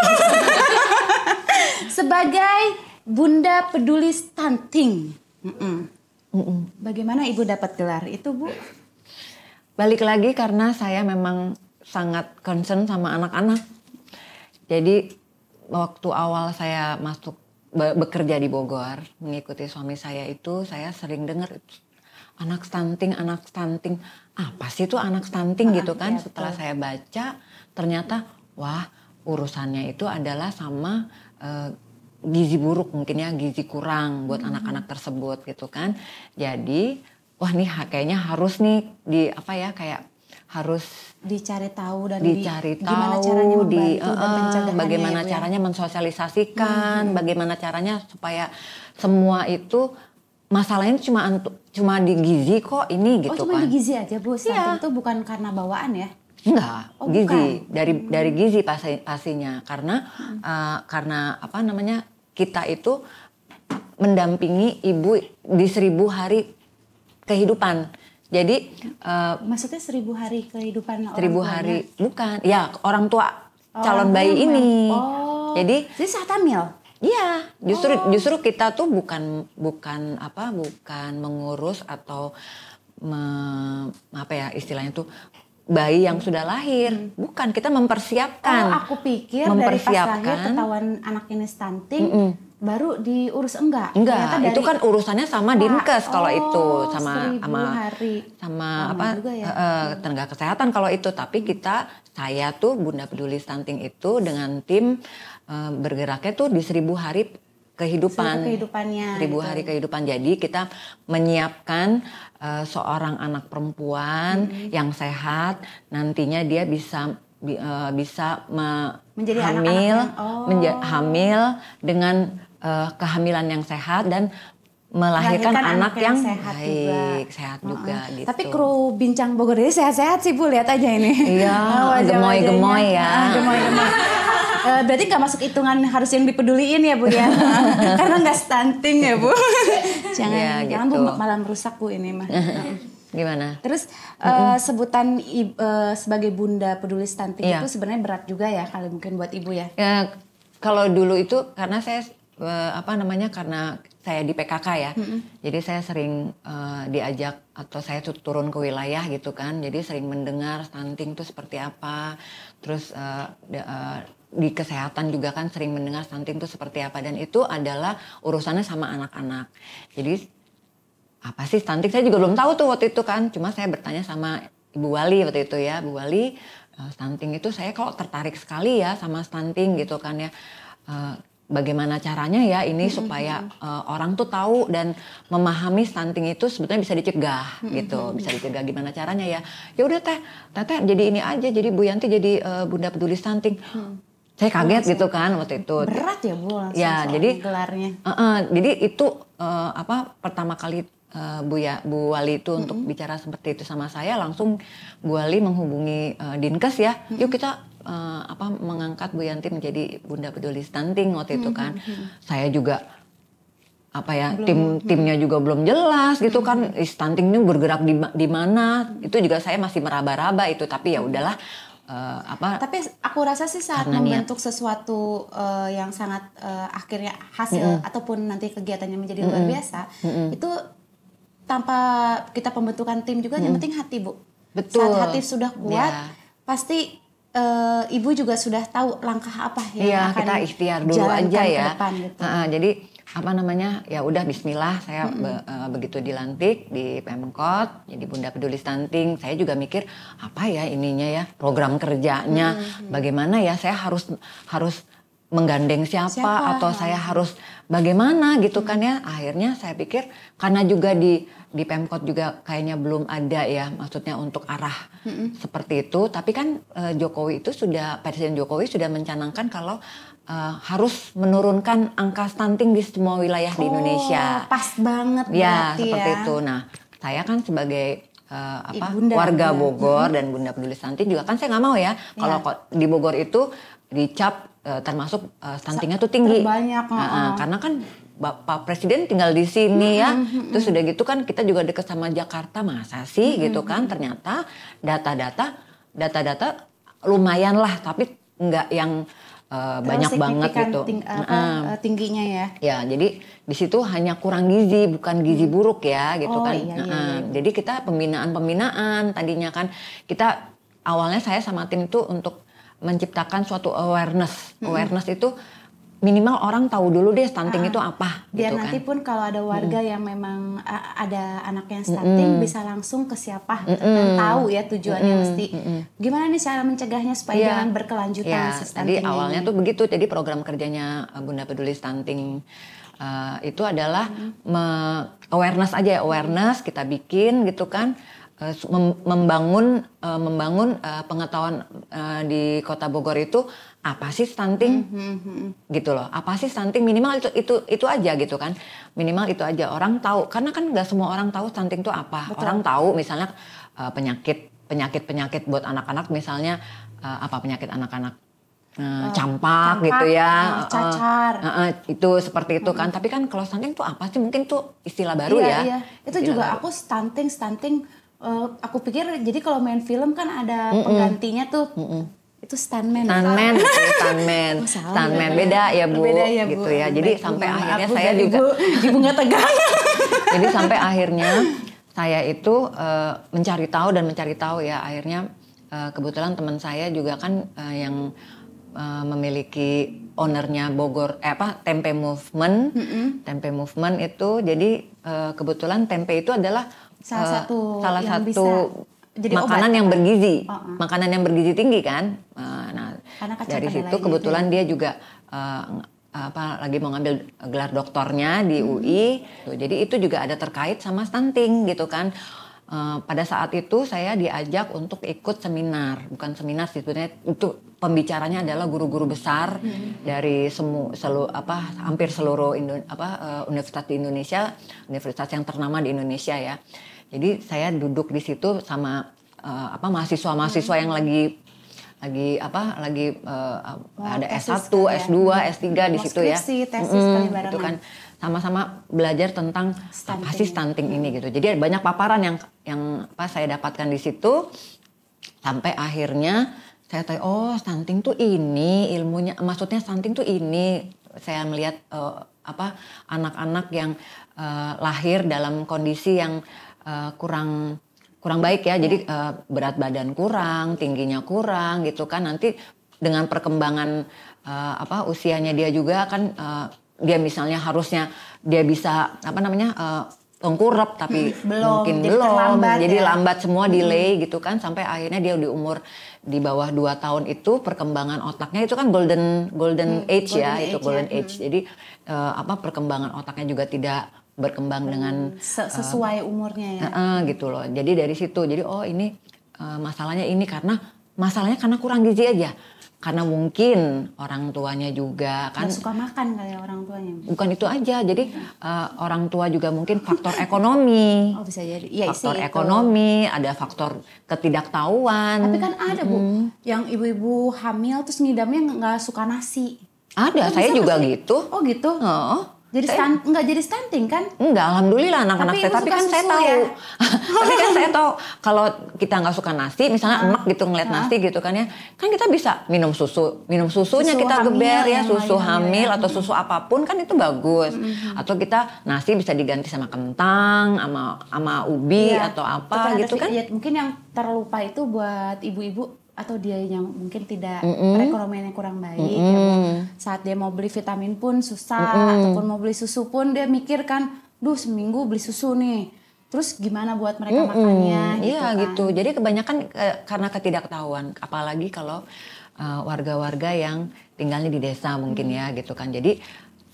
Sebagai Bunda Peduli Stunting. Bagaimana Ibu dapat gelar itu Bu? Balik lagi karena saya memang sangat concern sama anak-anak. Jadi waktu awal saya masuk bekerja di Bogor, mengikuti suami saya itu, saya sering dengar anak stunting. Apa sih itu anak stunting gitu kan? Ya, Setelah saya baca, ternyata wah urusannya itu adalah sama gizi buruk mungkin ya, gizi kurang buat anak-anak tersebut gitu kan. Jadi wah nih kayaknya harus nih harus Dicari tahu dan dicari gimana tahu, caranya membantu dan pencegahannya bagaimana ya, Bu, ya? caranya mensosialisasikan, bagaimana caranya supaya semua itu masalahnya cuma di gizi kok ini gitu cuma kan. di gizi aja Bu, stunting itu bukan karena bawaan ya? Enggak, Oh, gizi bukan. dari gizi pastinya karena kita itu mendampingi ibu di 1000 hari kehidupan. Jadi Maksudnya 1000 hari kehidupan orang 1000 tuanya? hari bukan, ya orang tua calon bayi ini. Oh. Jadi saat hamil? iya, justru kita tuh bukan mengurus atau istilahnya tuh bayi yang sudah lahir. Bukan, kita mempersiapkan. Oh, aku pikir dari pas lahir ketahuan anak ini stunting, baru diurus enggak? Enggak, itu kan urusannya sama Dinkes kalau itu, sama tenaga kesehatan kalau itu. Tapi saya tuh Bunda Peduli Stunting itu dengan tim bergeraknya tuh di 1000 hari kehidupan. 1000 hari kehidupan. Jadi kita menyiapkan seorang anak perempuan yang sehat, nantinya dia bisa menjadi hamil dengan kehamilan yang sehat dan melahirkan anak yang sehat juga gitu. Tapi kru Bincang Bogor ini sehat-sehat sih Bu, lihat aja ini. Iya, gemoy-gemoy ya. Gemoy-gemoy. Berarti nggak masuk hitungan harus yang dipeduliin ya Bu ya, karena nggak stunting ya Bu. Jangan Bu, malah merusak Bu ini mah. Gimana? Terus sebutan sebagai Bunda Peduli Stunting itu sebenarnya berat juga ya kali mungkin buat Ibu ya? Ya kalau dulu itu karena saya karena saya di PKK ya, jadi saya sering diajak atau saya turun ke wilayah gitu kan, jadi sering mendengar stunting itu seperti apa, terus di kesehatan juga kan sering mendengar stunting itu seperti apa, dan itu adalah urusannya sama anak-anak. Jadi apa sih stunting? Saya juga belum tahu tuh waktu itu kan, cuma saya bertanya sama Ibu Wali waktu itu ya, Bu Wali, stunting itu saya kok tertarik sekali ya sama stunting gitu kan ya. Bagaimana caranya ya ini supaya orang tuh tahu dan memahami stunting itu sebetulnya bisa dicegah gitu, bisa dicegah gimana caranya ya? Ya udah Teteh jadi ini aja, jadi Bu Yanti jadi Bunda Peduli Stunting. Saya kaget gitu kan waktu itu. Berat ya Bu langsung ya, jadi gelarnya. Jadi itu pertama kali Bu Wali itu untuk bicara seperti itu sama saya, langsung Bu Wali menghubungi Dinkes ya. Yuk kita mengangkat Bu Yanti menjadi Bunda Peduli Stunting waktu itu kan. Saya juga timnya juga belum jelas gitu kan. Stunting ini bergerak di mana? Itu juga saya masih meraba-raba itu, tapi ya udahlah. Tapi aku rasa sih saat membentuk sesuatu yang sangat akhirnya hasil ataupun nanti kegiatannya menjadi luar biasa, itu tanpa kita pembentukan tim juga yang penting hati Bu. Betul. Saat hati sudah kuat, pasti Ibu juga sudah tahu langkah apa yang akan kita ikhtiar dulu aja ya. Depan, gitu. Jadi ya udah Bismillah saya begitu dilantik di Pemkot jadi Bunda Peduli Stunting, saya juga mikir apa ya ininya ya, program kerjanya bagaimana ya, saya harus menggandeng siapa atau saya harus bagaimana gitu kan ya. Akhirnya saya pikir karena juga di Pemkot juga kayaknya belum ada ya, maksudnya untuk arah seperti itu. Tapi kan Presiden Jokowi sudah mencanangkan kalau harus menurunkan angka stunting di semua wilayah di Indonesia. Pas banget ya seperti itu. Nah saya kan sebagai warga Bogor dan Bunda Peduli Stunting juga kan saya nggak mau ya kalau di Bogor itu dicap termasuk stuntingnya tuh tinggi. Terbanyak. Karena kan Bapak Presiden tinggal di sini ya. Terus udah gitu kan kita juga dekat sama Jakarta, masa sih gitu kan. Ternyata data-data lumayan lah, tapi nggak yang banyak banget gitu. Tingginya ya. Ya, jadi di situ hanya kurang gizi, bukan gizi buruk ya gitu kan. Iya. Jadi kita pembinaan tadinya kan kita awalnya saya sama tim itu untuk menciptakan suatu awareness. Awareness itu minimal orang tahu dulu deh stunting itu apa. Biar gitu nanti kan. pun kalau ada warga yang memang ada anak yang stunting bisa langsung ke siapa yang tahu ya tujuannya mesti. Gimana nih cara mencegahnya supaya jangan berkelanjutan si stunting. Jadi awalnya tuh begitu. Jadi program kerjanya Bunda Peduli Stunting itu adalah awareness aja, awareness kita bikin gitu kan. Membangun pengetahuan di Kota Bogor itu apa sih stunting gitu loh, apa sih stunting, minimal itu aja gitu kan, minimal itu aja orang tahu, karena kan nggak semua orang tahu stunting itu apa. Betul. Orang tahu misalnya penyakit buat anak-anak misalnya penyakit anak-anak campak gitu ya, cacar, itu seperti itu kan. Tapi kan kalau stunting itu apa sih, mungkin tuh istilah baru ya. Iya. Itu istilah juga baru. Aku stunting aku pikir jadi kalau main film kan ada penggantinya tuh. Itu stuntman beda ya Bu, gitu ya. Jadi sampai akhirnya saya juga ibu nggak tegang. Jadi sampai akhirnya saya itu mencari tahu ya, akhirnya kebetulan teman saya juga kan yang memiliki ownernya Bogor Tempe Movement. Tempe Movement itu jadi kebetulan tempe itu adalah salah satu jadi makanan yang bergizi, makanan yang bergizi tinggi kan. Nah dari situ kebetulan dia juga lagi mau ngambil gelar doktornya di UI. Jadi itu juga ada terkait sama stunting gitu kan. Pada saat itu saya diajak untuk ikut seminar, bukan seminar sih sebenarnya, itu pembicaranya adalah guru-guru besar dari hampir seluruh universitas di Indonesia, universitas yang ternama di Indonesia ya. Jadi saya duduk di situ sama mahasiswa-mahasiswa yang lagi ada S1, S2, S3 di situ ya. Tesis kali barengan. Itu kan sama-sama belajar tentang apa sih stunting ini gitu. Jadi banyak paparan yang saya dapatkan di situ sampai akhirnya saya tahu stunting tuh ini ilmunya, maksudnya stunting tuh ini. Saya melihat anak-anak yang lahir dalam kondisi yang kurang baik ya. Jadi berat badan kurang, tingginya kurang gitu kan. Nanti dengan perkembangan usianya dia juga kan dia misalnya harusnya dia bisa tengkurap tapi mungkin belum. Jadi lambat semua delay gitu kan, sampai akhirnya dia di bawah 2 tahun itu perkembangan otaknya itu kan golden age ya, itu golden age. Jadi perkembangan otaknya juga tidak berkembang dengan sesuai umurnya ya. Gitu loh. Jadi dari situ jadi ini masalahnya karena kurang gizi aja. Karena mungkin orang tuanya juga kan nggak suka makan kali ya orang tuanya. Bukan itu aja. Jadi orang tua juga mungkin faktor ekonomi. Oh bisa jadi. Ya, faktor ekonomi, ada faktor ketidaktahuan. Tapi kan ada Bu, yang ibu-ibu hamil terus ngidamnya nggak suka nasi. Ada, saya juga gitu. Oh gitu. Jadi nggak jadi stunting kan? Enggak, alhamdulillah anak-anak saya. Tapi kan saya tahu. Ya? Tapi kan saya tahu kalau kita nggak suka nasi, misalnya emak gitu ngeliat nasi gitu kan ya, kan kita bisa minum susunya kita geber ya, susu hamil atau susu apapun kan itu bagus. Atau kita nasi bisa diganti sama kentang, sama ubi atau apa gitu kan? Ya, mungkin yang terlupa itu buat ibu-ibu atau dia yang mungkin tidak perekonomiannya kurang baik ya, saat dia mau beli vitamin pun susah ataupun mau beli susu pun dia mikir kan, seminggu beli susu nih, terus gimana buat mereka makannya gitu iya kan. gitu. Jadi kebanyakan karena ketidaktahuan, apalagi kalau warga-warga yang tinggalnya di desa mungkin ya gitu kan. Jadi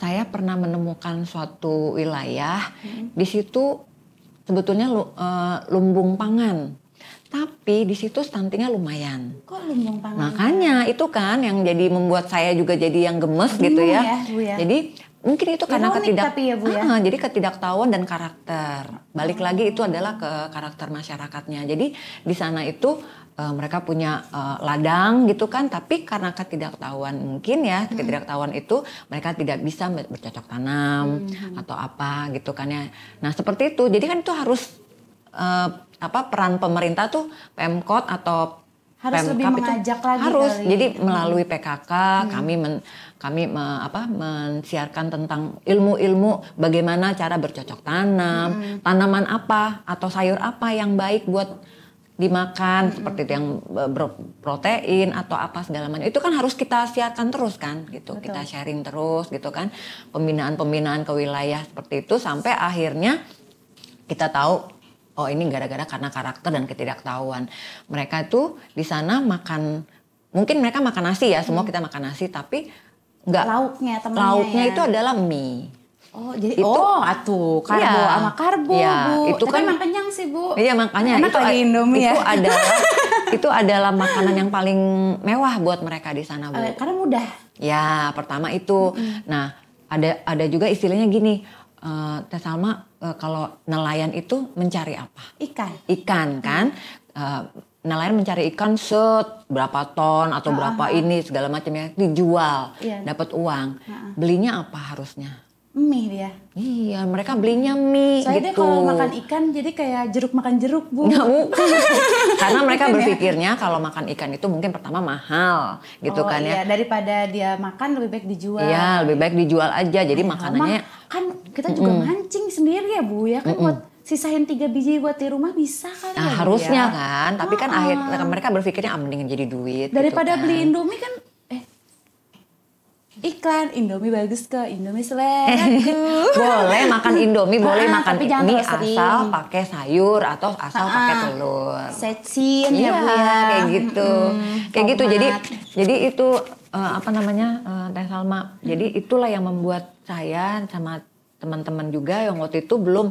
saya pernah menemukan suatu wilayah di situ sebetulnya lumbung pangan. Tapi di situ stuntingnya lumayan. Kok lumbung pangan? Makanya itu kan yang jadi membuat saya juga jadi yang gemes gitu ya. Bu ya. Jadi mungkin itu karena jadi ketidaktahuan dan karakter. Balik lagi itu adalah ke karakter masyarakatnya. Jadi di sana itu mereka punya ladang gitu kan, tapi karena ketidaktahuan mungkin ya, ketidaktahuan itu mereka tidak bisa bercocok tanam atau apa gitu kan ya. Nah seperti itu. Jadi kan itu harus peran pemerintah tuh Pemkot atau harus Pemkap lebih mengajak lagi harus kali. Jadi melalui PKK kami mensiarkan tentang ilmu-ilmu bagaimana cara bercocok tanam, tanaman apa atau sayur apa yang baik buat dimakan, seperti itu yang berprotein atau apa segala macam. Itu kan harus kita siarkan terus kan gitu. Betul. Kita sharing terus gitu kan. Pembinaan ke wilayah seperti itu sampai akhirnya kita tahu ini gara-gara karena karakter dan ketidaktahuan. Mereka tuh di sana mungkin mereka makan nasi ya, semua kita makan nasi, tapi nggak lauknya ya. Itu adalah mie. Oh jadi karbo sama karbo Bu. Itu kan emang kenyang sih Bu. Iya makanya enak lagi Indomie ya. Itu adalah makanan yang paling mewah buat mereka di sana Bu. Karena mudah. Ya pertama itu. Nah ada juga istilahnya gini. Teh Salma, kalau nelayan itu mencari apa? Ikan kan? Nelayan mencari ikan berapa ton atau berapa ini segala macam ya, dijual, dapat uang. Belinya apa harusnya? Mie dia. Iya, mereka belinya mie. Soalnya gitu. Kalau makan ikan jadi kayak jeruk makan jeruk Bu. Karena mereka berpikirnya kalau makan ikan itu mungkin pertama mahal gitu kan ya. Daripada dia makan lebih baik dijual. Iya, lebih baik dijual aja. Jadi makanannya kan kita juga mancing sendiri ya Bu ya kan buat sisain 3 biji buat di rumah bisa kali Nah, ya, harusnya ya? kan, tapi kan akhirnya mereka berpikirnya mendingan jadi duit. Daripada gitu kan. beli Indomie kan iklan Indomie bagus ke Indomie seleraku. Boleh makan Indomie, boleh makan tapi jangan mie terlalu asal sering. pakai sayur atau asal pakai telur. Setsin Iya, ya Bu ya. kayak gitu. Kayak gitu. Tomat. Jadi itu apa namanya? Teh Salma. Jadi itulah yang membuat saya sama teman-teman juga yang waktu itu belum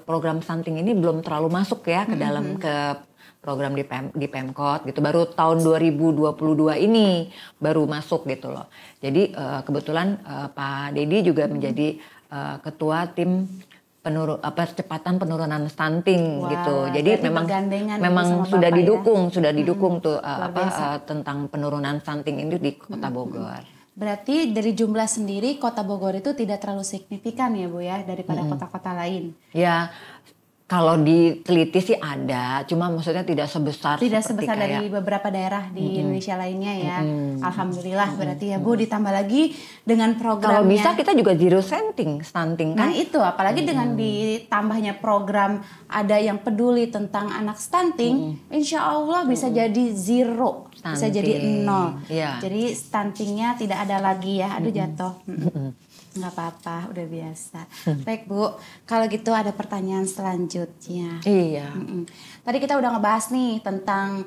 program stunting ini belum terlalu masuk ya ke dalam ke program di Pemkot gitu. Baru tahun 2022 ini baru masuk gitu loh. Jadi kebetulan Pak Dedi juga menjadi ketua tim percepatan penurunan stunting Wow, gitu. berarti Jadi bergandengan memang sama sudah Bapak didukung tuh biasa. tentang penurunan stunting ini di Kota Bogor. Berarti dari jumlah sendiri Kota Bogor itu tidak terlalu signifikan ya Bu ya daripada kota-kota lain. Ya, kalau diteliti sih ada, cuma maksudnya tidak sebesar Dari beberapa daerah di Indonesia lainnya ya. Alhamdulillah berarti ya Bu, ditambah lagi dengan programnya. Kalau bisa kita juga zero stunting kan? Nah itu apalagi dengan ditambahnya program ada yang peduli tentang anak stunting, insya Allah bisa jadi zero, bisa jadi 0. Iya. Jadi stuntingnya tidak ada lagi ya, aduh jatuh. Nggak apa-apa, udah biasa. Baik Bu, kalau gitu ada pertanyaan selanjutnya. Iya. Tadi kita udah ngebahas nih tentang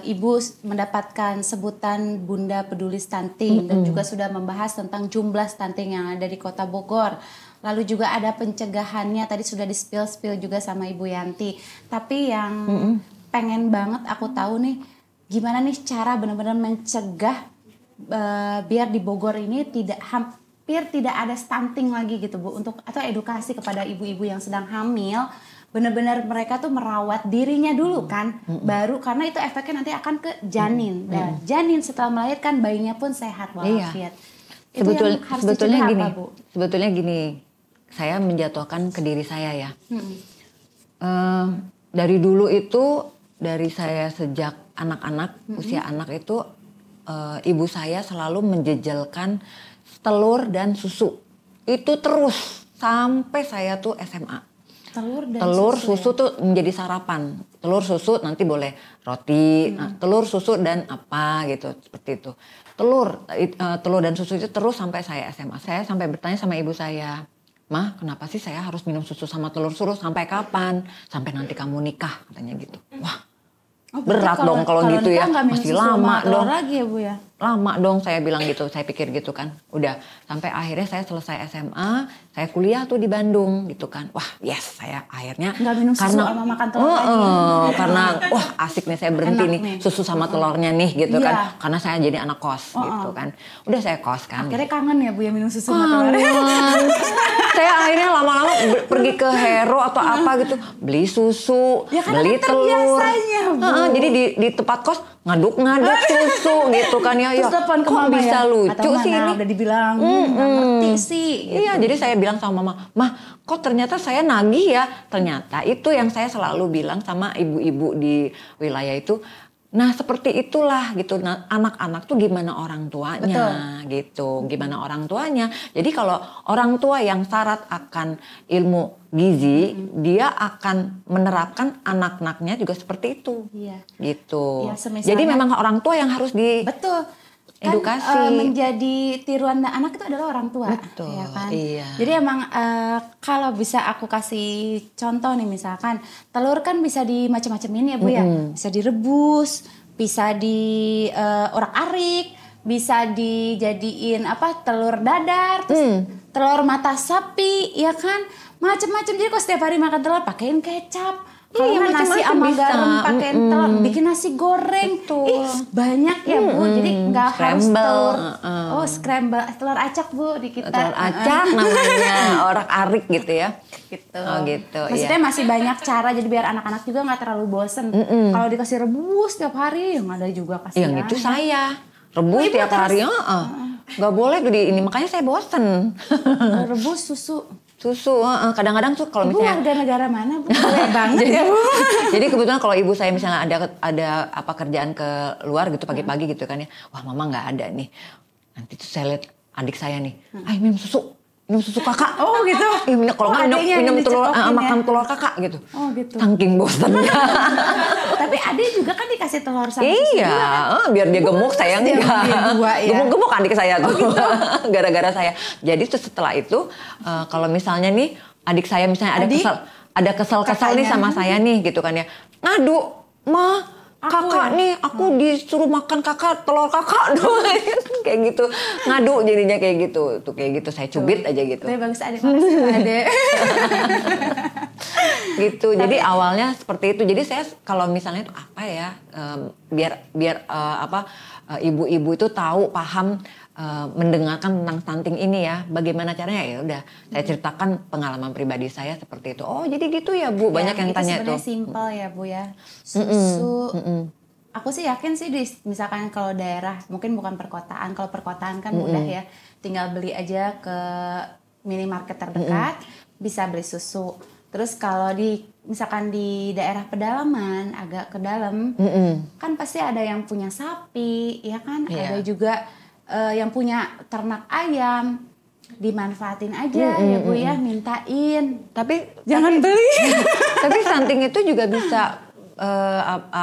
Ibu mendapatkan sebutan Bunda Peduli Stunting dan juga sudah membahas tentang jumlah stunting yang ada di Kota Bogor. Lalu juga ada pencegahannya, tadi sudah di-spill juga sama Ibu Yanti. Tapi yang pengen banget aku tahu nih, gimana nih cara benar-benar mencegah biar di Bogor ini hampir tidak ada stunting lagi gitu Bu, atau edukasi kepada ibu-ibu yang sedang hamil, benar-benar mereka tuh merawat dirinya dulu kan, baru karena itu efeknya nanti akan ke janin. Dan janin setelah melahirkan bayinya pun sehat walafiat. Itu yang harus Sebetulnya dicegah gini, apa, Bu? sebetulnya gini, saya menjatuhkan ke diri saya ya. Dari dulu itu, dari saya sejak anak-anak, usia anak itu, ibu saya selalu menjejelkan telur dan susu. Itu terus sampai saya tuh SMA. Telur susu tuh menjadi sarapan. Telur susu nanti boleh roti, telur susu dan apa gitu, seperti itu. Telur dan susu itu terus sampai saya SMA. Saya sampai bertanya sama ibu saya, "Mah, kenapa sih saya harus minum susu sama telur sampai kapan? Sampai nanti kamu nikah," katanya gitu. Wah, berat dong kalau gitu ya. Masih lama dong. Lagi ya Bu ya. Lama dong saya bilang gitu, saya pikir gitu kan. Udah, sampai akhirnya saya selesai SMA, saya kuliah tuh di Bandung gitu kan. Wah, yes, saya akhirnya nggak minum susu sama makan telur lagi. Karena wah asik nih saya berhenti nih susu sama telurnya nih gitu kan. Karena saya jadi anak kos gitu kan. Udah saya kos kan. Akhirnya kangen ya Bu ya minum susu sama telur. Saya akhirnya lama-lama pergi ke Hero atau apa gitu, beli susu, ya, beli telur. Bu. Jadi di tempat kos ngaduk susu gitu kan ya. Terus telepon ke kok mama bisa ya? lucu atau sih ini. Udah dibilang nggak ngerti sih. Gitu. Iya, jadi saya bilang sama mama, "Mah, kok ternyata saya nagih ya?" Ternyata itu yang saya selalu bilang sama ibu-ibu di wilayah itu. Nah, seperti itulah gitu. Nah, anak-anak tuh gimana orang tuanya. Betul. Gitu. Gimana orang tuanya. Jadi kalau orang tua yang syarat akan ilmu gizi, dia akan menerapkan anak-anaknya juga seperti itu. Iya. Gitu. Ya, jadi memang orang tua yang harus Betul. edukasi. Kan, menjadi tiruan anak itu adalah orang tua. Betul. Ya kan? Iya. Jadi emang kalau bisa aku kasih contoh nih, misalkan telur kan bisa dimacam-macamin ya Bu ya. Bisa direbus, bisa di orak-arik, bisa dijadiin telur dadar, terus telur mata sapi, ya kan? Macam-macam. Jadi kalau setiap hari makan telur pakein kecap. Kalau nasi sama garam pakein telur, bikin nasi goreng. Banyak ya Bu. Jadi nggak harus telur. Scramble, telur acak Bu di kita. Telur acak namanya, orak-arik gitu ya. Gitu. Oh gitu. Maksudnya masih banyak cara jadi biar anak-anak juga nggak terlalu bosen. Kalau dikasih rebus tiap hari yang ada juga kasihan. Yang itu saya rebus tiap hari, nggak boleh ini, makanya saya bosen. Rebus susu, kadang-kadang tuh kalau misalnya warga negara mana Bu? Banget ya Bu. Jadi kebetulan kalau ibu saya misalnya ada apa kerjaan ke luar gitu pagi-pagi gitu kan ya, wah mama nggak ada nih. Nanti tuh saya lihat adik saya nih, ayo minum susu minum susu kakak. Oh gitu. Kalau nggak minum telur, makan telur kakak gitu. Oh gitu. Saking bosannya. Tapi Ade juga kan dikasih telur sama susu Iya, juga. Biar dia gemuk, saya enggak. Gemuk adik saya tuh. gitu. Gara-gara saya. Jadi setelah itu kalau misalnya nih adik saya misalnya ada kesel-kesel nih sama saya nih gitu kan ya. Ngadu, Ma. Kakak nih, aku disuruh makan kakak, telur kakak doang. Kayak gitu, ngadu jadinya kayak gitu. Tuh kayak gitu, saya cubit aja gitu. Bagus Ade, makasih Ade. Gitu, jadi awalnya seperti itu. Jadi saya kalau misalnya itu apa ya, biar ibu-ibu itu tahu, paham, mendengarkan tentang stunting ini ya. Bagaimana caranya ya udah saya ceritakan pengalaman pribadi saya seperti itu. Oh jadi gitu ya Bu, banyak yang tanya tuh. Itu sebenarnya simpel ya Bu ya. Susu. Aku sih yakin sih misalkan kalau daerah mungkin bukan perkotaan. Kalau perkotaan kan mudah ya. Tinggal beli aja ke minimarket terdekat, bisa beli susu. Terus kalau misalkan di daerah pedalaman agak ke dalam, kan pasti ada yang punya sapi, ya kan? Ada juga yang punya ternak ayam, dimanfaatin aja ya Bu ya, mintain. Tapi jangan beli. Tapi stunting itu juga bisa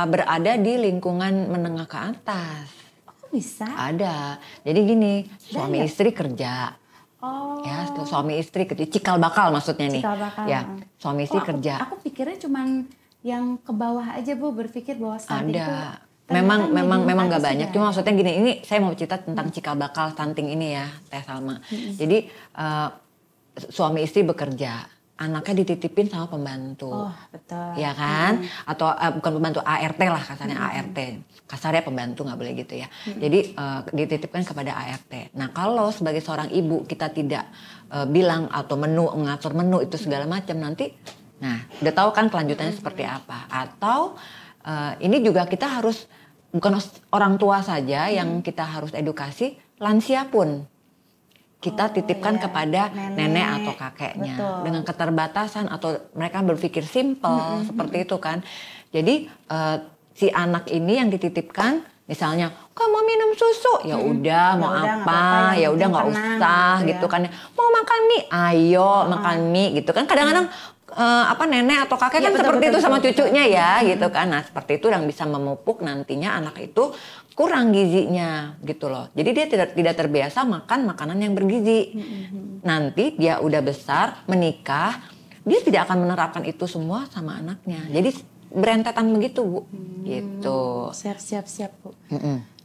berada di lingkungan menengah ke atas. Oh bisa? Ada. Jadi gini, suami istri kerja. Oh. Ya, suami istri kerja, cikal bakal maksudnya nih. Cikal bakal. Ya, suami istri kerja. Aku pikirnya cuman yang ke bawah aja Bu, berpikir bahwa stunting itu memang nggak banyak. Cuma maksudnya gini, ini saya mau cerita tentang cikal bakal stunting ini ya, Teh Salma. Jadi suami istri bekerja, anaknya dititipin sama pembantu. Oh betul. Ya kan? Atau bukan pembantu, ART lah kasarnya, ART. Kasarnya pembantu, nggak boleh gitu ya. Jadi dititipkan kepada ART. Nah kalau sebagai seorang ibu kita tidak bilang atau mengatur menu itu segala macam, nanti nah udah tahu kan kelanjutannya seperti apa. Atau ini juga kita harus, bukan orang tua saja yang kita harus edukasi, lansia pun kita titipkan kepada nenek atau kakeknya. Betul. Dengan keterbatasan atau mereka berpikir simple seperti itu kan. Jadi si anak ini yang dititipkan, misalnya kamu mau minum susu, ya udah mau apa, ya udah nggak usah gitu kan. Mau makan mie, ayo makan mie gitu kan. Kadang-kadang nenek atau kakek kan seperti itu sama cucunya ya gitu kan. Nah seperti itu yang bisa memupuk nantinya anak itu kurang gizinya gitu loh. Jadi dia tidak terbiasa makan makanan yang bergizi. Nanti dia udah besar, menikah, dia tidak akan menerapkan itu semua sama anaknya. Jadi berentetan begitu Bu. Gitu. Siap Bu.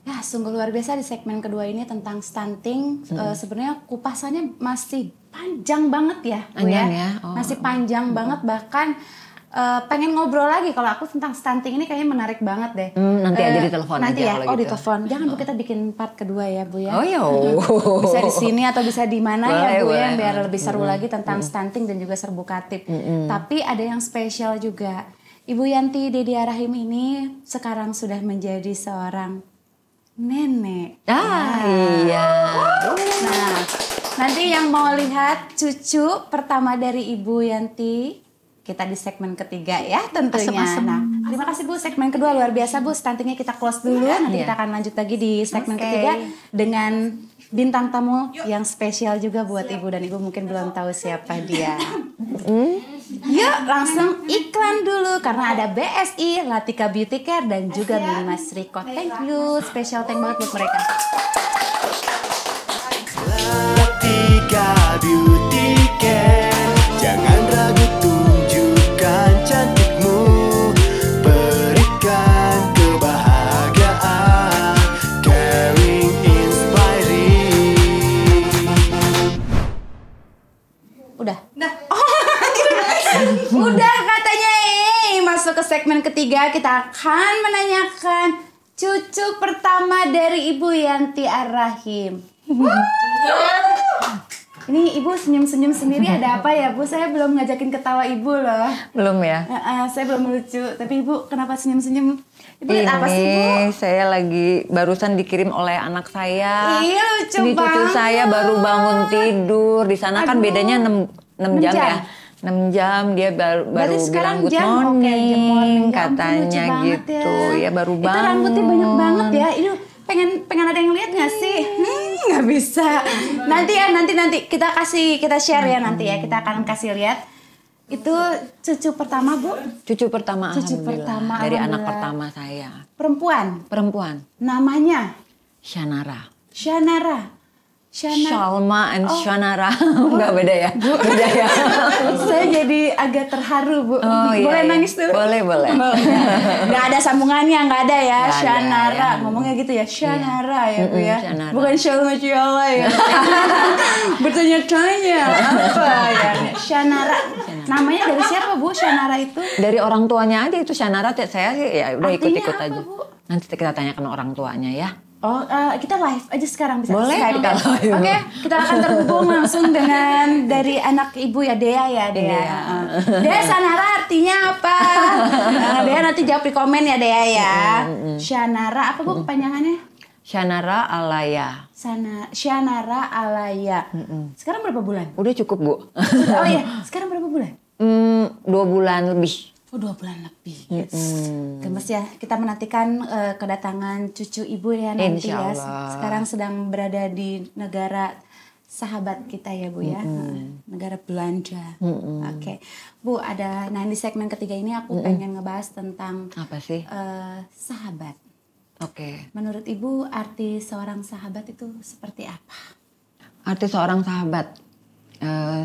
Ya sungguh luar biasa di segmen kedua ini tentang stunting. Sebenarnya kupasannya masih panjang banget ya Bu ya. Masih panjang banget, bahkan pengen ngobrol lagi kalau aku tentang stunting ini kayaknya menarik banget deh. Nanti aja di telepon nanti aja ya, kalau gitu. di telepon. Jangan Bu, kita bikin part kedua ya Bu ya. Oh iya. Bisa di sini atau bisa di mana ya Bu ya, biar lebih seru lagi tentang stunting dan juga serbukatif. Tapi ada yang spesial juga. Ibu Yanti Dedia Rahim ini sekarang sudah menjadi seorang nenek. Iya. Nah, nanti yang mau lihat cucu pertama dari Ibu Yanti, kita di segmen ketiga ya tentunya. Nah, terima kasih Bu, segmen kedua luar biasa Bu. Stuntingnya kita close dulu, nanti kita akan lanjut lagi di segmen ketiga dengan bintang tamu yang spesial juga buat Ibu, dan Ibu mungkin belum tahu siapa dia. Yuk langsung iklan dulu karena ada BSI, Latika Beauty Care dan juga Minimas Riko. Thank you, special thank banget buat mereka. Latika Beauty Care, jangan ragu tunjukkan cantikmu, berikan kebahagiaan, caring, inspiring. Udah. Udah katanya. Masuk ke segmen ketiga, kita akan menanyakan cucu pertama dari Ibu Yanti Ar-Rahim. Ini Ibu senyum-senyum sendiri, ada apa ya Bu? Saya belum ngajakin ketawa Ibu loh. Belum ya? Saya belum lucu, tapi Ibu kenapa senyum-senyum? Ibu lihat apa sih Bu? Saya lagi barusan dikirim oleh anak saya. Iya lucu ini banget. Cucu saya baru bangun tidur. Di sana kan bedanya 6 jam ya. 6 jam dia baru bilang good morning, katanya gitu ya, baru bangun. Itu rambutnya banyak banget ya. Ini pengen ada yang lihat nggak sih? Nggak bisa. Nanti kita share ya nanti ya. Kita akan kasih lihat. Itu cucu pertama, Bu? Cucu pertama, Cucu alhamdulillah. pertama, Dari anak alhamdulillah. pertama saya. Perempuan. Perempuan. Namanya Shanara. Shanara. Shalma and Shanara. Enggak beda ya? Beda ya. Saya jadi agak terharu, Bu. Oh, iya, Boleh iya. nangis dulu? Boleh. Nggak ada sambungannya, nggak ada ya. Nggak ada, Shanara. ya. Ngomongnya gitu ya, Shanara ya, Bu ya. Shanara. Bukan Shalma Ciala ya. Bertanya-tanya apa ya? Shanara. Namanya dari siapa, Bu? Shanara itu? Dari orang tuanya aja itu Shanara. Saya sih ya udah Artinya ikut-ikut apa, aja. Bu? Nanti kita tanyakan orang tuanya ya. Oh, kita live aja sekarang bisa Boleh, Skype kan? kita live. Oke, kita akan terhubung langsung dengan dari anak ibu ya, Dea ya, Dea. Dea. Dea, Shanara artinya apa? Dea nanti jawab di komen ya, Dea ya. Shanara apa, Bu, kepanjangannya? Shanara Alaya. Shanara Alaya. Sekarang berapa bulan? Udah cukup, Bu. Oh iya, sekarang berapa bulan? 2 bulan lebih. Oh, 2 bulan lebih. Yes. Gemes ya, kita menantikan kedatangan cucu ibu ya nanti ya. Insyaallah. Sekarang sedang berada di negara sahabat kita ya, Bu ya. Negara Belanda. Oke. Bu, di segmen ketiga ini aku pengen ngebahas tentang Apa sih? sahabat. Oke. Menurut Ibu, arti seorang sahabat itu seperti apa? Arti seorang sahabat.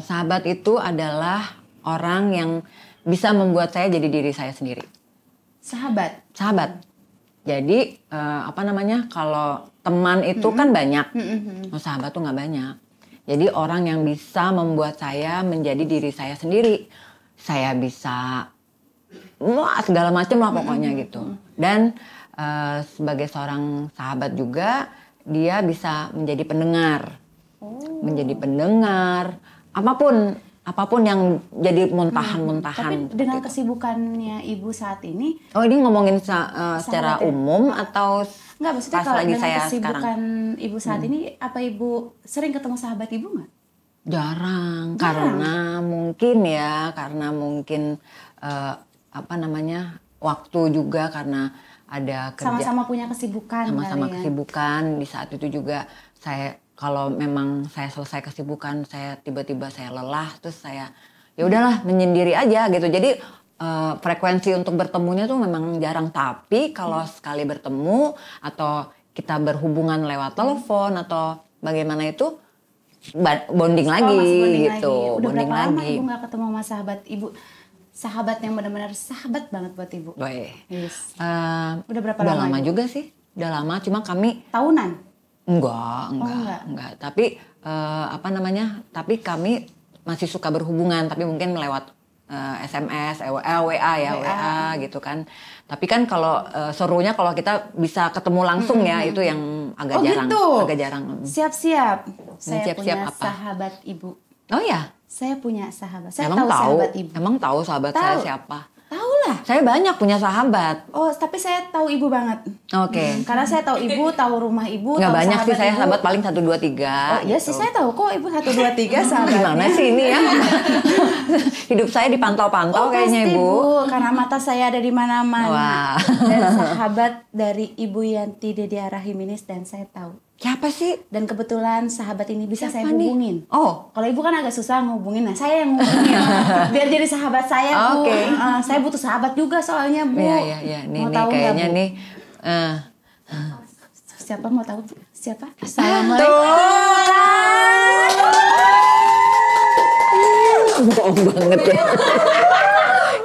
Sahabat itu adalah orang yang bisa membuat saya jadi diri saya sendiri. Sahabat. Jadi kalau teman itu kan banyak, sahabat tuh nggak banyak. Jadi orang yang bisa membuat saya menjadi diri saya sendiri. Saya bisa, segala macam lah pokoknya gitu. Dan sebagai seorang sahabat juga, dia bisa menjadi pendengar. Menjadi pendengar, apapun yang jadi muntahan-muntahan. Tapi dengan kesibukannya Ibu saat ini, Oh, ini ngomongin secara Sahabat ya? umum atau enggak, maksudnya pas kalau lagi dengan saya kesibukan sekarang? Ibu saat ini, apa Ibu sering ketemu sahabat Ibu nggak? Jarang, karena mungkin waktu juga, karena ada kerja. Sama-sama punya kesibukan. Sama-sama kali ya. kesibukan. Di saat itu juga kalau memang saya selesai kesibukan, tiba-tiba saya lelah, terus saya ya udahlah menyendiri aja gitu. Jadi frekuensi untuk bertemunya tuh memang jarang, tapi kalau sekali bertemu atau kita berhubungan lewat telepon atau bagaimana itu bonding lagi masih bonding gitu. Lagi. Udah Bonding berapa lama lagi. Ibu nggak ketemu sama sahabat Ibu? Sahabat yang benar-benar sahabat banget buat Ibu. Baik. Yes. Udah berapa lama, lama Ibu? juga sih. Udah lama, cuma kami Tahunan? enggak. Tapi tapi kami masih suka berhubungan, tapi mungkin lewat SMS, WA gitu kan. Tapi kan kalau serunya kalau kita bisa ketemu langsung ya, itu yang agak jarang. Gitu? Agak jarang. Siap-siap. Saya Siap-siap punya apa? sahabat Ibu. Oh ya? Saya punya sahabat. Saya Emang tahu tahu sahabat Ibu. Emang tahu sahabat Tahu. saya siapa? Tahu lah. Saya banyak punya sahabat. Oh, tapi saya tahu Ibu banget. Oke. Karena saya tahu Ibu, tahu rumah Ibu, Nggak tahu banyak sih, saya Ibu. sahabat paling 1, 2, 3. Oh iya sih, saya tahu kok Ibu 1, 2, 3 sahabatnya. Gimana sih ini ya? Hidup saya dipantau-pantau kayaknya pasti, Ibu. Karena mata saya ada di mana-mana. Wah. Dan sahabat dari Ibu Yanti Dedia Rahiminis, dan saya tahu. Siapa sih? Dan kebetulan sahabat ini bisa Siapa saya nih? hubungin. Oh. Kalau Ibu kan agak susah ngehubungin, nah saya yang ngehubungin. Biar jadi sahabat saya, Bu. Oke. Saya butuh sahabat juga soalnya, Bu. Iya. Mau Nih tahu nggak, kayaknya Bu? nih. Siapa mau tahu, Bu? Siapa? Assalamualaikum. Bohong banget ya.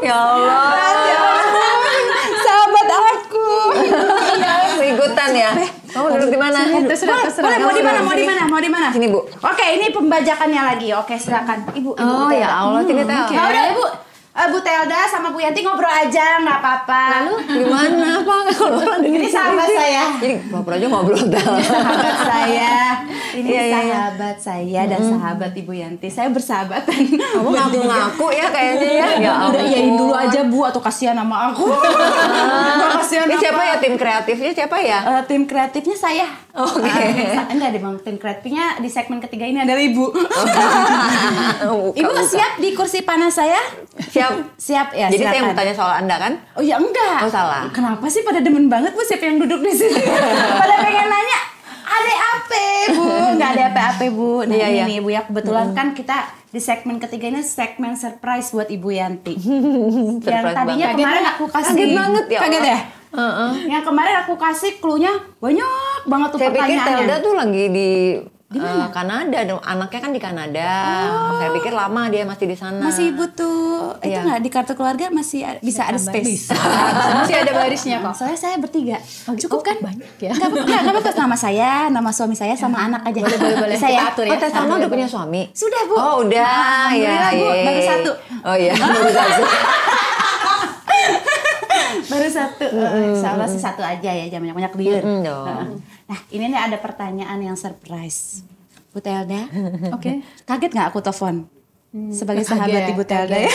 Ya Allah. Sahabat aku. Ikutan ya. Kamu duduk di mana? Boleh, mau di mana? Sini, Bu. Oke, ini pembajakannya lagi. Oke, silakan. Ibu. Oh Bu ya Telda. Allah, sini Tel. Ya udah, Ibu. Bu Telda sama Bu Yanti ngobrol aja, nggak apa-apa. Lalu Gimana? Apa kalau orang ini sahabat saya. Jadi ngobrol aja ngobrol Tel. Sahabat saya. Ini Iya. sahabat saya dan sahabat Ibu Yanti. Saya bersahabatan. Kamu ngaku-ngaku ya kayaknya ya. Ya Udah ampun. iyain dulu aja, Bu, atau kasihan sama aku. Kasihan Ini siapa ya tim kreatifnya siapa ya? Tim kreatifnya saya. Oke. Enggak deh Bang, tim kreatifnya di segmen ketiga ini adalah Ibu. Ibu Buka. siap di kursi panas saya? Siap. Siap ya, Jadi saya silakan. mau tanya soal Anda kan? Oh ya enggak. Oh, salah. Kenapa sih pada demen banget Bu siapa yang duduk di sini? Pada pengen nanya, adek apa Bu? ada apa-apa Bu. Nah Iya, ini nih Bu ya, kebetulan kan kita di segmen ketiga ini segmen surprise buat Ibu Yanti. Yang tadinya banget. kemarin aku kasih Kaget banget ya, Kaget Allah. ya? Yang kemarin aku kasih clue-nya banyak banget tuh Saya pikir pertanyaannya. Telda tuh lagi di Kanada, anaknya kan di Kanada. Saya pikir lama dia masih di sana. Masih butuh itu Iya. nggak di kartu keluarga masih bisa ada space. Masih ada barisnya kok. Soalnya saya bertiga. Cukup kan? banyak ya. Nggak apa-apa. Nama saya, nama suami saya, sama anak aja. Boleh. Saya Kita atur Oh, Teh Salma udah punya suami? Sudah Bu. Oh, udah. Alhamdulillah, Bu. Yeay. Baru satu. Oh iya, baru satu. Baru satu. Insya Allah sih satu aja ya, jangan banyak-banyak liur. Dong. Nah, ini nih ada pertanyaan yang surprise. Bu Telda, Oke. kaget nggak aku telepon? Sebagai sahabat Ibu Telda ya.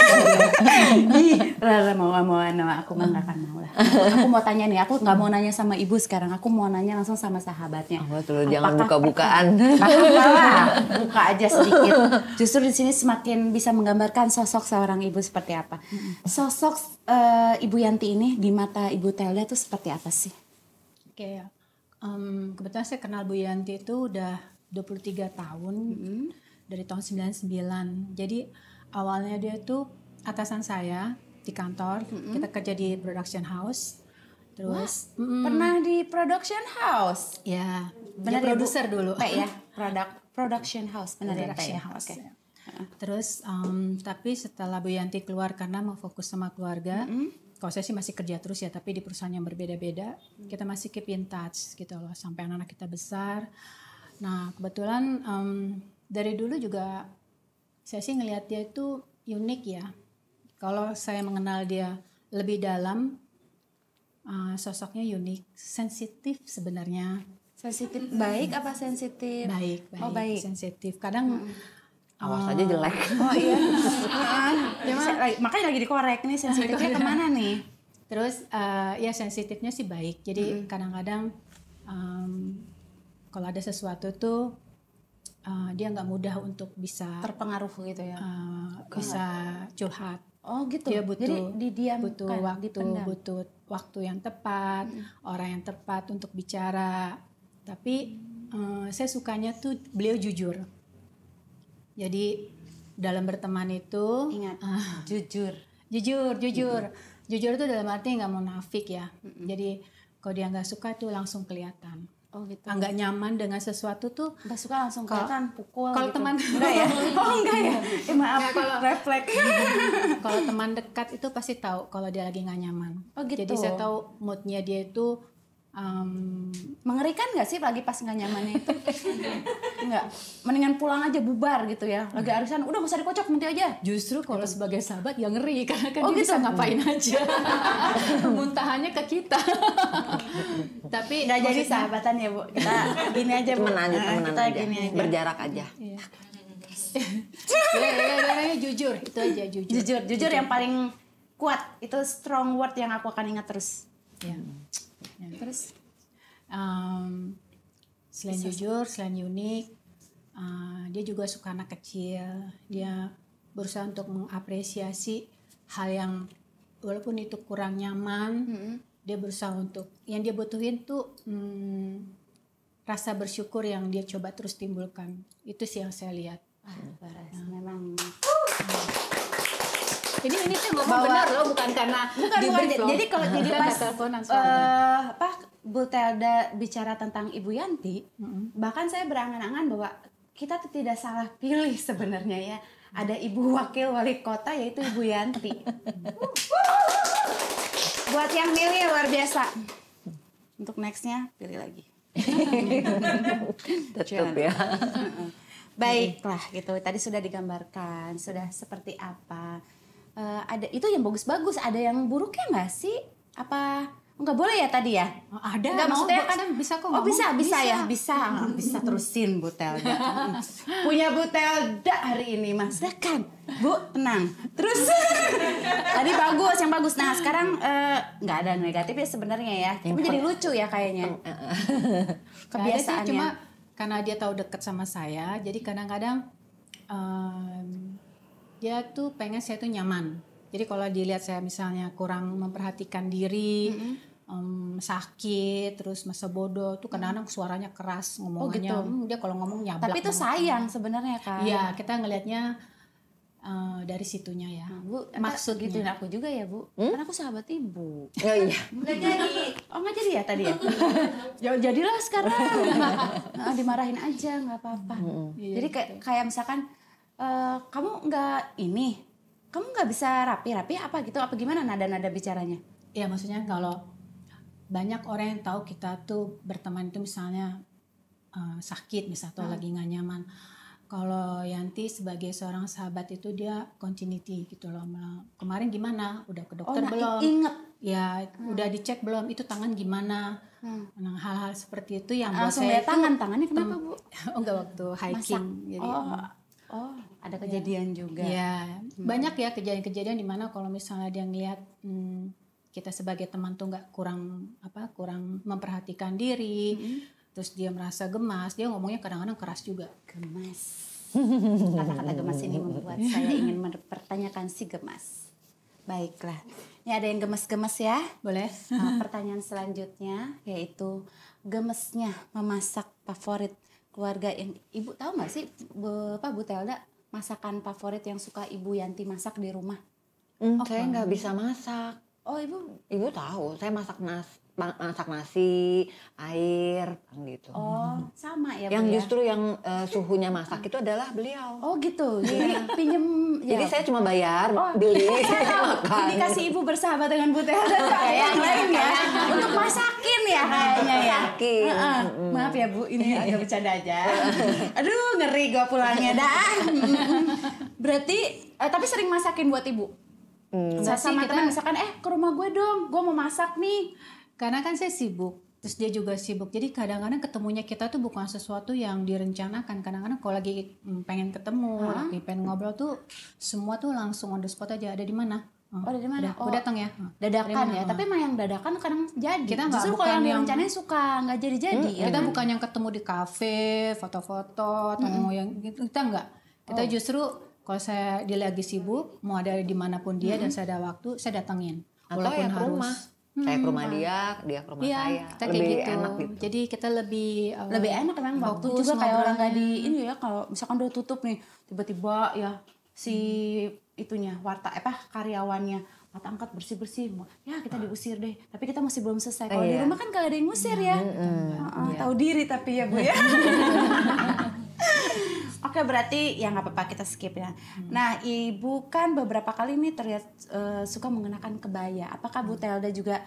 Ih, Rara mau nama aku mah nggak akan mau lah. Aku mau tanya nih, aku nggak mau nanya sama ibu sekarang, aku mau nanya langsung sama sahabatnya. Oh, tuh, jangan buka-bukaan. Lah, buka aja sedikit. Justru di sini semakin bisa menggambarkan sosok seorang ibu seperti apa. Sosok Ibu Yanti ini di mata Ibu Telda itu seperti apa sih? Oke ya. Kebetulan saya kenal Bu Yanti itu udah 23 tahun. Dari tahun 99. Jadi awalnya dia tuh atasan saya di kantor. Kita kerja di production house. Terus Pernah di production house. ya, Benar ya, dia Bu? produser dulu. P ya, production house. Benar ya, P Production ya? house. Oke. Terus tapi setelah Bu Yanti keluar karena mau fokus sama keluarga, kalau saya sih masih kerja terus ya, tapi di perusahaan yang berbeda-beda, kita masih keep in touch gitu loh sampai anak-anak kita besar. Nah kebetulan dari dulu juga saya sih ngelihat dia itu unik ya. Kalau saya mengenal dia lebih dalam, sosoknya unik, sensitif sebenarnya. Sensitif baik apa sensitif? Baik. Oh, baik. Sensitif. Kadang Awas aja jelek. Oh iya. Makanya lagi dikorek nih sensitifnya kemana nih? terus ya sensitifnya sih baik. Jadi kadang-kadang kalau ada sesuatu tuh dia nggak mudah untuk bisa Terpengaruh gitu ya. bisa curhat. Oh gitu. Dia butuh Jadi didiamkan, butuh waktu, dipendam. butuh waktu yang tepat, orang yang tepat untuk bicara. Tapi saya sukanya tuh beliau jujur. Jadi dalam berteman itu Ingat, jujur. jujur itu dalam arti nggak munafik ya. Jadi kalau dia nggak suka tuh langsung kelihatan. Oh gitu. Nggak nyaman dengan sesuatu tuh. Nggak suka langsung kelihatan pukul. Kalau gitu. teman enggak ya? Oh enggak ya? Maaf. Refleks. Kalau teman dekat itu pasti tahu kalau dia lagi nggak nyaman. Oh, gitu. Jadi saya tahu moodnya dia itu Mengerikan nggak sih lagi pas nggak nyamannya itu? Enggak. Mendingan pulang aja bubar gitu ya. Lagi arisan udah nggak usah dikocok nanti aja. justru kalau sebagai sahabat ya ngeri karena kan Oh, dia gitu? bisa ngapain aja. Muntahannya ke kita. Tapi Nggak jadi maksudnya- sahabatan ya Bu. Kita gini aja Bu. Temenan Kita aja. gini aja. Berjarak aja. Ya, jujur itu aja jujur. Jujur yang paling kuat itu strong word yang aku akan ingat terus. Ya. Terus selain jujur, selain unik, dia juga suka anak kecil. Dia berusaha untuk mengapresiasi hal yang walaupun itu kurang nyaman, dia berusaha untuk yang dia butuhin tuh rasa bersyukur yang dia coba terus timbulkan. Itu sih yang saya lihat. Memang. Ini saya ngomong benar loh, bukan karena Bukan. di-brief loh. Jadi kalau jadi Kita pas nggak teleponan soalnya. Bu Telda bicara tentang Ibu Yanti, bahkan saya berangan-angan bahwa kita tuh tidak salah pilih sebenarnya ya. Ada ibu wakil wali kota yaitu Ibu Yanti. Buat yang milih luar biasa. Untuk nextnya pilih lagi. Tetep ya. Baiklah gitu. Tadi sudah digambarkan, sudah seperti apa. Ada itu yang bagus-bagus, ada yang buruknya nggak sih? Apa nggak boleh ya tadi ya? Oh, ada. Nggak, mau, maksudnya kan saya bisa kok Oh ngomong. bisa ya, bisa terusin Bu Telda. Punya Bu Telda hari ini Mas. Kan Bu tenang. Terus tadi bagus, yang bagus. Nah sekarang nggak ada negatif ya sebenarnya ya. Tapi jadi lucu ya kayaknya. Kebiasaannya. Kebiasaannya. Cuma karena dia tahu dekat sama saya, jadi kadang-kadang dia tuh pengen saya tuh nyaman. Jadi kalau dilihat saya misalnya kurang memperhatikan diri, sakit, terus masa bodoh tuh kadang-kadang suaranya keras ngomongannya. gitu. Dia kalau ngomong nyablak. Tapi itu sayang sebenarnya kan. Iya, kita ngelihatnya dari situnya ya. Bu, Maksud gituin aku juga ya Bu. Kan aku sahabat ibu. Oh iya. Nggak jadi. Oh nggak jadi ya tadi ya? Ya jadilah sekarang. Dimarahin aja nggak apa-apa. Jadi kayak misalkan kamu kamu nggak bisa rapi-rapi apa gitu? Apa gimana nada-nada bicaranya? Iya, maksudnya kalau banyak orang yang tahu kita tuh berteman itu misalnya sakit misalnya atau lagi nggak nyaman. Kalau Yanti sebagai seorang sahabat itu dia continuity gitu loh. Kemarin gimana? Udah ke dokter belum? Inget. Ya, udah dicek belum? Itu tangan gimana? Nah, hal-hal seperti itu yang buat Langsung saya lihat tangannya kenapa Bu? enggak waktu hiking. Jadi, ada kejadian juga. ya, banyak ya kejadian-kejadian di mana kalau misalnya dia ngeliat kita sebagai teman tuh nggak kurang memperhatikan diri. Terus dia merasa gemas, dia ngomongnya kadang-kadang keras juga. Gemas. Kata-kata gemas ini membuat saya ingin mempertanyakan si gemas. Baiklah, ini ada yang gemes-gemes ya. Boleh? Nah, pertanyaan selanjutnya yaitu gemesnya memasak favorit keluarga yang Ibu tahu nggak sih Bu Telda masakan favorit yang suka Ibu Yanti masak di rumah? Saya nggak bisa masak. Oh Ibu Tahu, saya masak nasi, air, gitu. Oh sama ya Bu Yang ya? justru yang suhunya masak itu adalah beliau. Oh gitu, jadi pinjem. Jadi saya cuma bayar, beli, makan. Ini kasih Ibu bersahabat dengan Bu Telda kayak yang lain ya. Untuk masakin ya kayaknya ya. Masakin. Maaf ya Bu, ini agak bercanda aja. Aduh ngeri gue pulangnya dah. Berarti tapi sering masakin buat Ibu? Sama teman misalkan ke rumah gue dong, gue mau masak nih. Karena kan saya sibuk, terus dia juga sibuk. Jadi kadang-kadang ketemunya kita tuh bukan sesuatu yang direncanakan. Kadang-kadang kalau lagi pengen ketemu, lagi pengen ngobrol tuh semua tuh langsung on the spot aja. Ada di mana? Ada di mana? Udah datang ya. Dadakan ya. Tapi emang yang dadakan kadang jadi. Kita nggak justru kalau yang direncanain suka nggak jadi-jadi. Ya Kita kan? bukan yang ketemu di kafe, foto-foto atau yang gitu. Kita nggak. Kita justru kalau dia lagi sibuk, mau ada dimanapun dia dan saya ada waktu, saya datangin. Atau Walaupun ya ke rumah. Saya ke rumah dia ke rumah Iya, saya. kita kayak Lebih gitu. enak gitu. Jadi kita lebih enak memang waktu fokus juga kayak orang nggak ngobrolnya. di ini ya, kalau misalkan udah tutup nih tiba-tiba ya si itunya karyawannya angkat bersih ya kita diusir deh, tapi kita masih belum selesai. Kalau di rumah kan gak ada yang ngusir ya. Tahu diri tapi ya Bu ya. Oke, berarti ya nggak apa-apa kita skip ya. Nah Ibu kan beberapa kali nih terlihat suka mengenakan kebaya. Apakah Bu Telda juga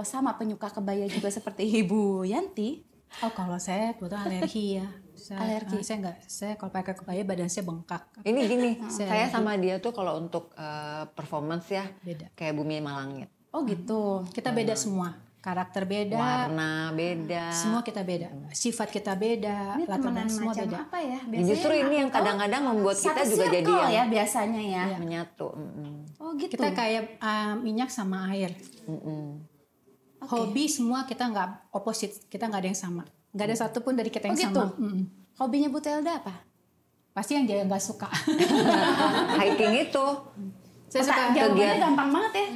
sama penyuka kebaya juga seperti Ibu Yanti? Oh, kalau saya kebetulan alergi ya. Alergi. Saya kalau pakai kebaya badan saya bengkak. Ini gini, saya sama dia tuh kalau untuk performance ya Beda. kayak Bumi Malangit. Oh gitu. Kita beda semua. Karakter beda, Warna beda. semua kita beda. Sifat kita beda, Ini latar temenan belakang semua macam beda. apa ya? Justru ini yang kadang-kadang membuat kita satu juga jadi circle yang ya biasanya ya. menyatu. Oh gitu. Kita kayak minyak sama air. Hobi semua kita nggak opposite, kita nggak ada yang sama. Nggak ada satupun dari kita yang gitu. sama. Hobinya Bu Telda apa? Pasti yang dia nggak suka. Hiking itu. Saya suka jawabannya gampang banget ya.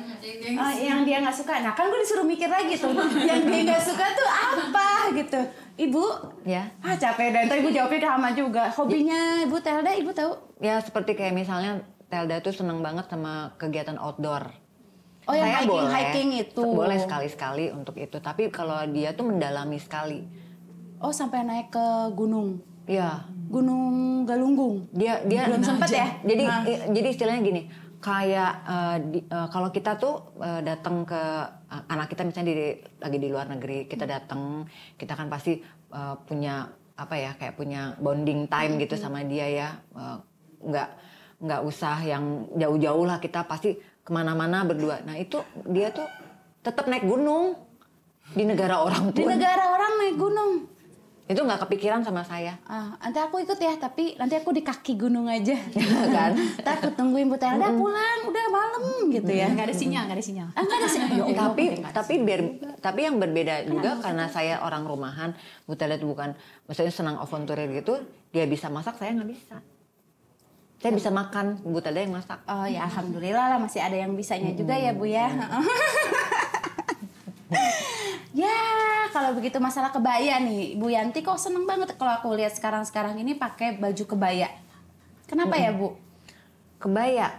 Yang dia nggak suka. Nah kan gue disuruh mikir lagi tuh. Yang dia nggak suka tuh apa gitu. Ibu? Ya. Capek dan Ibu jawabnya sama juga. Hobinya Bu Telda Ibu tahu? Ya seperti kayak misalnya Telda tuh seneng banget sama kegiatan outdoor. Oh yang Saya boleh, hiking itu. Boleh sekali-sekali untuk itu. Tapi kalau dia tuh mendalami sekali. Oh sampai naik ke gunung. Iya. Gunung Galunggung. Dia Belum sempet ya? Jadi istilahnya gini. Kayak kalau kita tuh datang ke anak kita misalnya lagi di luar negeri, kita datang, kita kan pasti punya kayak punya bonding time gitu sama dia ya. Nggak usah yang jauh-jauh lah, kita pasti kemana-mana berdua. Nah itu dia tuh tetap naik gunung di negara orang Di pun. negara orang naik gunung. Itu nggak kepikiran sama saya. Nanti aku ikut ya, tapi nanti aku di kaki gunung aja. Kan? Ntar aku tungguin Bu Telda pulang, udah malam gitu ya. nggak ada sinyal. Nggak ada sinyal. Ya Allah, tapi yang berbeda juga karena saya orang rumahan, Bu Telda itu bukan, maksudnya senang aventurir gitu, dia bisa masak, saya nggak bisa. Saya bisa makan, Bu Telda yang masak. Oh ya alhamdulillah lah masih ada yang bisanya juga ya Bu ya. Ya, kalau begitu masalah kebaya nih, Bu Yanti kok seneng banget kalau aku lihat sekarang ini pakai baju kebaya. Kenapa ya, Bu? Kebaya.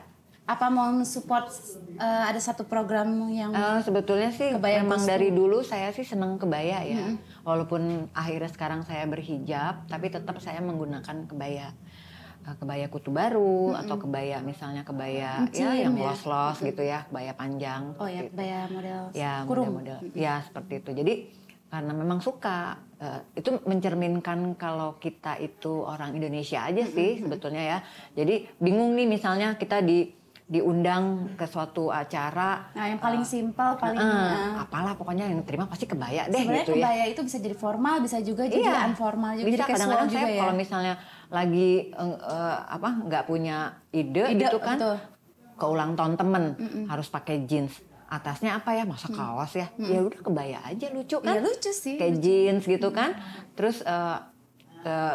Apa mau support ada satu program yang Sebetulnya sih kebaya memang kostum? dari dulu saya sih senang kebaya ya. Walaupun akhirnya sekarang saya berhijab, tapi tetap saya menggunakan kebaya. Kebaya kutu baru atau kebaya misalnya kebaya Encim, ya yang ya? los-los gitu ya, kebaya panjang. Oh ya, seperti itu. kebaya model Ya kurung. model-model ya seperti itu. Jadi karena memang suka itu mencerminkan kalau kita itu orang Indonesia aja sih sebetulnya ya. Jadi bingung nih misalnya kita diundang ke suatu acara. Nah, yang paling simpel, paling apalah pokoknya yang terima pasti kebaya deh sebenarnya gitu ya. kebaya itu bisa jadi formal, bisa juga jadi informal juga, Bisa jadi casual kadang-kadang juga saya ya. kalau misalnya lagi nggak punya ide gitu kan, betul. ke ulang tahun temen harus pakai jeans. Atasnya apa ya, masa kaos ya? Ya udah kebaya aja, lucu kan? Iya, lucu sih, Kayak lucu. jeans gitu kan. Terus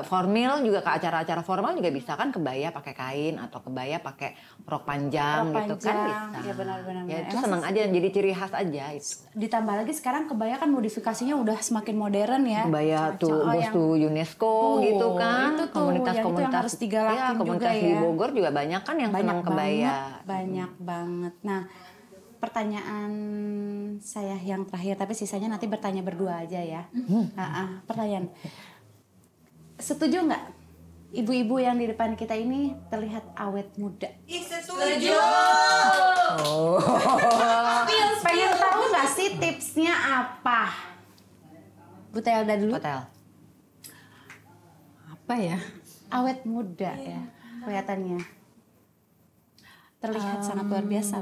formal juga, ke acara-acara formal juga bisa kan, kebaya pakai kain atau kebaya pakai rok panjang Rok gitu kan panjang, bisa. ya benar-benar. Ya itu Emang senang aja, jadi ciri khas aja itu. Ditambah lagi sekarang kebaya kan modifikasinya udah semakin modern ya. Kebaya tuh goes to UNESCO gitu kan, itu tuh, komunitas-komunitas yang itu yang harus digalakin juga komunitas di ya. Bogor juga banyak kan yang senang kebaya. Banyak banget. Nah, pertanyaan saya yang terakhir, tapi sisanya nanti bertanya berdua aja ya. Pertanyaan. Setuju nggak ibu-ibu yang di depan kita ini terlihat awet muda? Setuju. Pengen tahu nggak sih tipsnya apa? Bu Telda dulu. Hotel. Apa ya? Awet muda ya kelihatannya. Terlihat sangat luar biasa.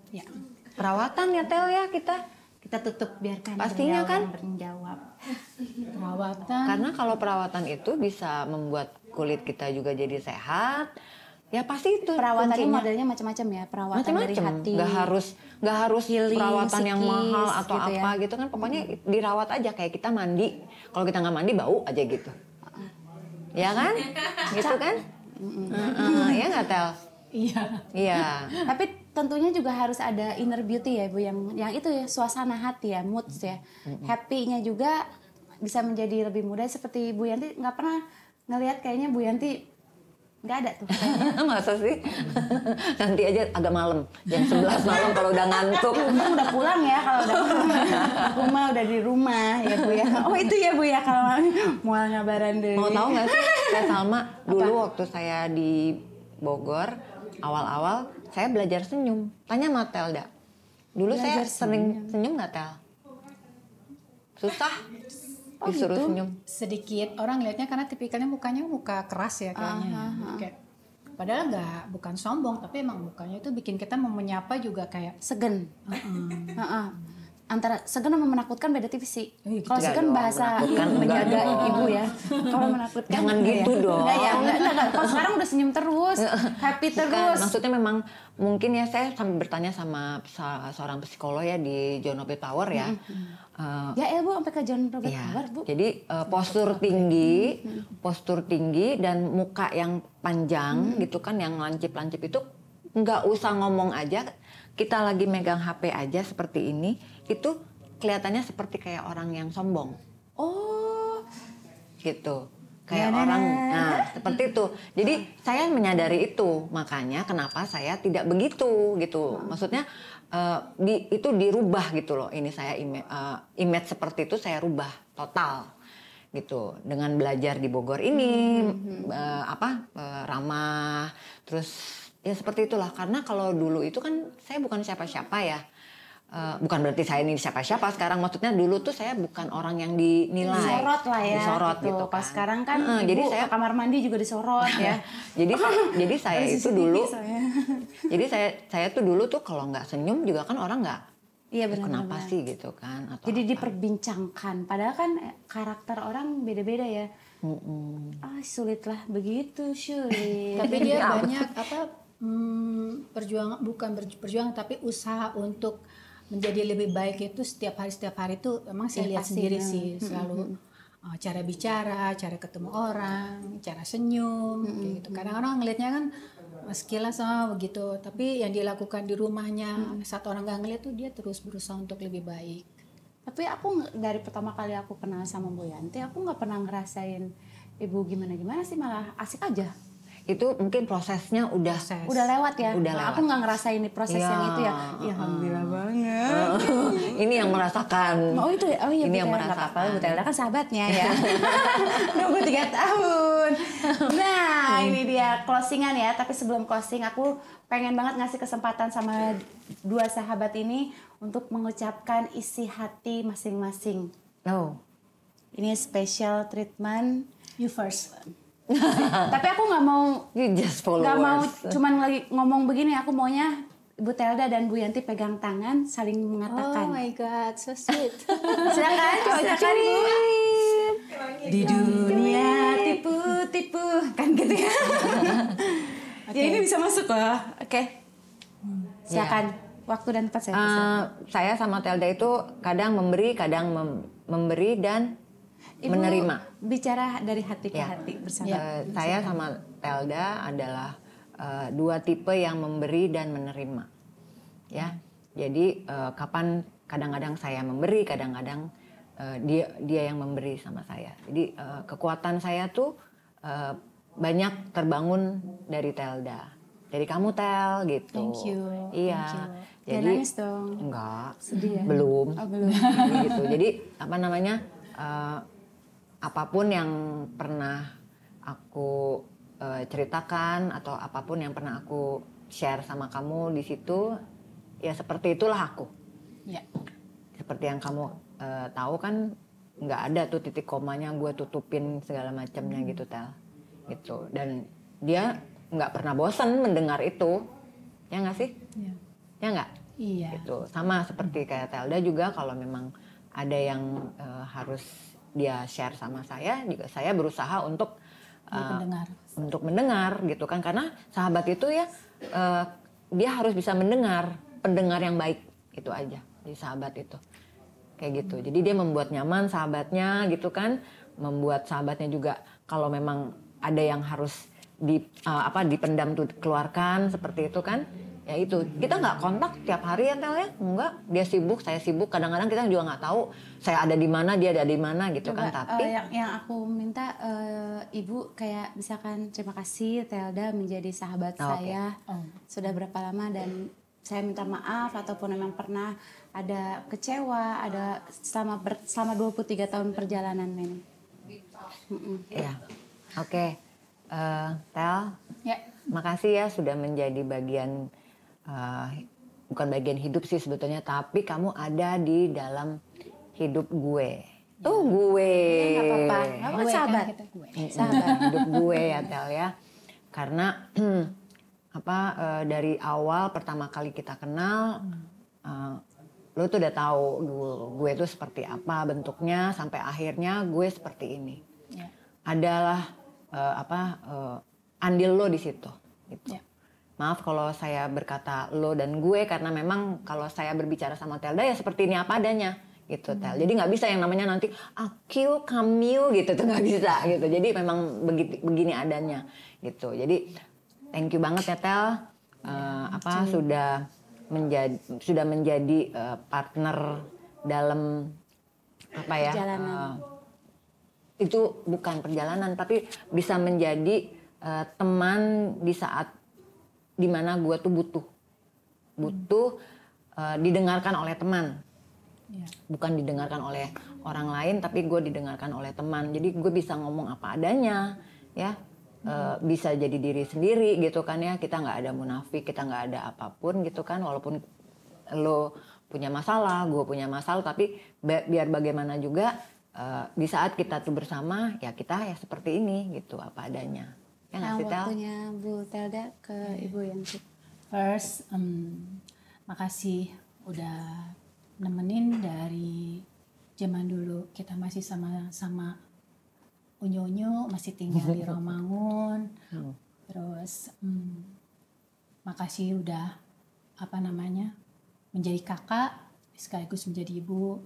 Ya. Perawatan ya Tel ya kita. Kita tutup biarkan Pastinya beliau kan? yang menjawab. Perawatan. Karena kalau perawatan itu bisa membuat kulit kita juga jadi sehat. Ya pasti itu Perawatannya kuncinya. modelnya macam-macam ya. Perawatan dari Macam-macam. hati. Nggak harus healing, perawatan yang psikis, mahal atau gitu ya. apa gitu kan. Pokoknya dirawat aja kayak kita mandi. Kalau kita nggak mandi bau aja gitu. Ya kan? Gitu kan? Ya nggak Tel? Iya. Iya. Tapi tentunya juga harus ada inner beauty ya Bu, yang itu ya, suasana hati ya, moods ya. Happy-nya juga bisa menjadi lebih mudah. Seperti Bu Yanti nggak pernah ngelihat kayaknya Bu Yanti nggak ada tuh. Masa sih? Nanti aja agak malam, jam 11 malam kalau udah ngantuk. Untung udah pulang ya kalau udah. Aku mah udah di rumah ya Bu ya. Oh itu ya Bu ya, kalau mau ngabaran deh. Mau tahu nggak sih, Teh Salma, dulu waktu saya di Bogor, awal-awal saya belajar senyum. Tanya sama Telda. Dulu saya sering senyum nggak Tel? Susah. Disuruh gitu? senyum. Sedikit orang lihatnya karena tipikalnya mukanya muka keras ya kayaknya. Kayak, padahal bukan sombong, tapi emang mukanya itu bikin kita mau menyapa juga kayak Segen. Antara segen sama menakutkan beda tipis sih. Iya, gitu. Kalau Enggak segen dong, bahasa menakutkan enggak menjaga dong. ibu ya. Kalau menakutkan Jangan enggak gitu ya? dong. Enggak ya, enggak. Kalau sekarang udah senyum terus, happy Bukan, terus. maksudnya memang mungkin ya, saya sampai bertanya sama seorang psikolog ya di John Robert Tower ya. Ya Bu, sampai ke John Robert Iya, Tower Bu. jadi postur tinggi dan muka yang panjang gitu kan, yang lancip-lancip itu nggak usah ngomong aja, kita lagi megang HP aja seperti ini, itu kelihatannya seperti kayak orang yang sombong. Oh, Gitu, kayak orang, nah seperti itu. Jadi saya menyadari itu, makanya kenapa saya tidak begitu gitu. Maksudnya itu dirubah gitu loh. Ini saya image seperti itu saya rubah total gitu dengan belajar di Bogor ini, ramah, terus ya seperti itulah. Karena kalau dulu itu kan saya bukan siapa-siapa ya. Bukan berarti saya ini siapa-siapa sekarang, maksudnya dulu tuh saya bukan orang yang dinilai, disorot lah ya. disorot gitu kan. Pas sekarang kan ibu jadi saya ke kamar mandi juga disorot ya. jadi saya Ada itu CCTV dulu soalnya. jadi saya tuh dulu tuh kalau nggak senyum juga kan orang nggak, Iya benar. kenapa sih gitu kan, atau Jadi apa. diperbincangkan. Padahal kan karakter orang beda-beda ya. Sulit lah begitu, sulit. tapi dia Ya, banyak perjuangan tapi usaha untuk menjadi lebih baik itu setiap hari itu emang saya Ya, lihat pasti, sendiri ya. sih selalu cara bicara, cara ketemu orang, cara senyum kayak gitu. Kadang orang ngelihatnya kan sekilas begitu, tapi yang dilakukan di rumahnya saat orang nggak ngeliat tuh dia terus berusaha untuk lebih baik. Tapi dari pertama kali aku kenal sama Bu Yanti, aku nggak pernah ngerasain ibu gimana sih, malah asik aja. Itu mungkin prosesnya udah lewat ya. Udah lewat. Aku nggak ngerasain nih proses yang itu ya. Ya alhamdulillah banget. Ini yang merasakan. Oh itu ya. Oh iya, ini yang nggak merasakan. apa-apa, Bu Telda kan sahabatnya ya. 23 tahun. Nah, ini dia closingan ya. Tapi sebelum closing, aku pengen banget ngasih kesempatan sama dua sahabat ini untuk mengucapkan isi hati masing-masing. Oh. Ini special treatment. You first. Tapi aku nggak mau, You just followers. nggak mau cuman lagi ngomong begini. Aku maunya Bu Telda dan Bu Yanti pegang tangan, saling mengatakan. Oh my God, so sweet. Silakan Bu. Di dunia tipu-tipu, kan gitu ya. Ya ini bisa masuk loh. Oke. Silakan. Waktu dan tempat saya. Saya sama Telda itu kadang memberi, kadang memberi dan Ibu menerima. Bicara dari hati ke hati bersama. Saya sama Telda adalah dua tipe yang memberi dan menerima. Ya, jadi kapan kadang-kadang saya memberi, kadang-kadang dia yang memberi sama saya. Jadi kekuatan saya tuh banyak terbangun dari Telda. Dari kamu Tel gitu. Thank you. Iya. Thank you. Jadi Jangan nangis dong. Enggak. Sedih ya? Belum. Oh, belum. Gitu. Jadi apa namanya? Apapun yang pernah aku ceritakan atau apapun yang pernah aku share sama kamu di situ, ya seperti itulah aku. Ya. Seperti yang kamu tahu kan, nggak ada tuh titik komanya gue tutupin segala macamnya gitu Tel, gitu. Dan dia nggak pernah bosan mendengar itu, ya nggak sih? Ya. Ya nggak? Iya. Gitu. Sama seperti kayak Telda juga, kalau memang ada yang harus dia share sama saya, juga saya berusaha untuk mendengar gitu kan, karena sahabat itu ya dia harus bisa pendengar yang baik, itu aja di sahabat itu kayak gitu. Jadi dia membuat nyaman sahabatnya gitu kan, membuat sahabatnya juga kalau memang ada yang harus dipendam tuh keluarkan seperti itu kan. Ya itu, kita nggak kontak tiap hari ya Tel ya, enggak, dia sibuk, saya sibuk, kadang-kadang kita juga nggak tahu saya ada di mana, dia ada di mana gitu. Coba, kan. Tapi yang aku minta Ibu kayak misalkan terima kasih Telda menjadi sahabat saya sudah berapa lama, dan saya minta maaf ataupun memang pernah ada kecewa, ada selama 23 tahun perjalanan ini. ya, oke. Tel, Ya. makasih ya sudah menjadi bagian, bukan bagian hidup sih sebetulnya, tapi kamu ada di dalam hidup gue. Gue. Nggak apa-apa, Gue sahabat. kan kita gue. Sahabat hidup gue ya Tel ya. Karena dari awal pertama kali kita kenal, lo tuh udah tahu gue tuh seperti apa bentuknya, sampai akhirnya gue seperti ini. Ya. Adalah andil lo di situ gitu. Ya. Maaf kalau saya berkata lo dan gue, karena memang kalau saya berbicara sama Telda ya seperti ini apa adanya gitu Tel. Jadi nggak bisa yang namanya nanti aku, kamu gitu tuh, nggak bisa gitu. Jadi memang begini adanya gitu. Jadi thank you banget ya Tel, sudah menjadi partner dalam Perjalanan. Itu bukan perjalanan, tapi bisa menjadi teman di saat dimana gue tuh butuh didengarkan oleh teman. Ya. Bukan didengarkan oleh orang lain, tapi gue didengarkan oleh teman. Jadi gue bisa ngomong apa adanya, ya, bisa jadi diri sendiri gitu kan ya. Kita nggak ada munafik, kita nggak ada apapun gitu kan. Walaupun lo punya masalah, gue punya masalah, tapi biar bagaimana juga di saat kita tuh bersama, ya kita ya seperti ini gitu, apa adanya. Ya nggak sih Tel? Waktunya Bu Telda ke Ibu Yanti. First, makasih udah nemenin dari zaman dulu kita masih sama-sama unyu-unyu, masih tinggal di Romangun. Terus makasih udah menjadi kakak sekaligus menjadi ibu.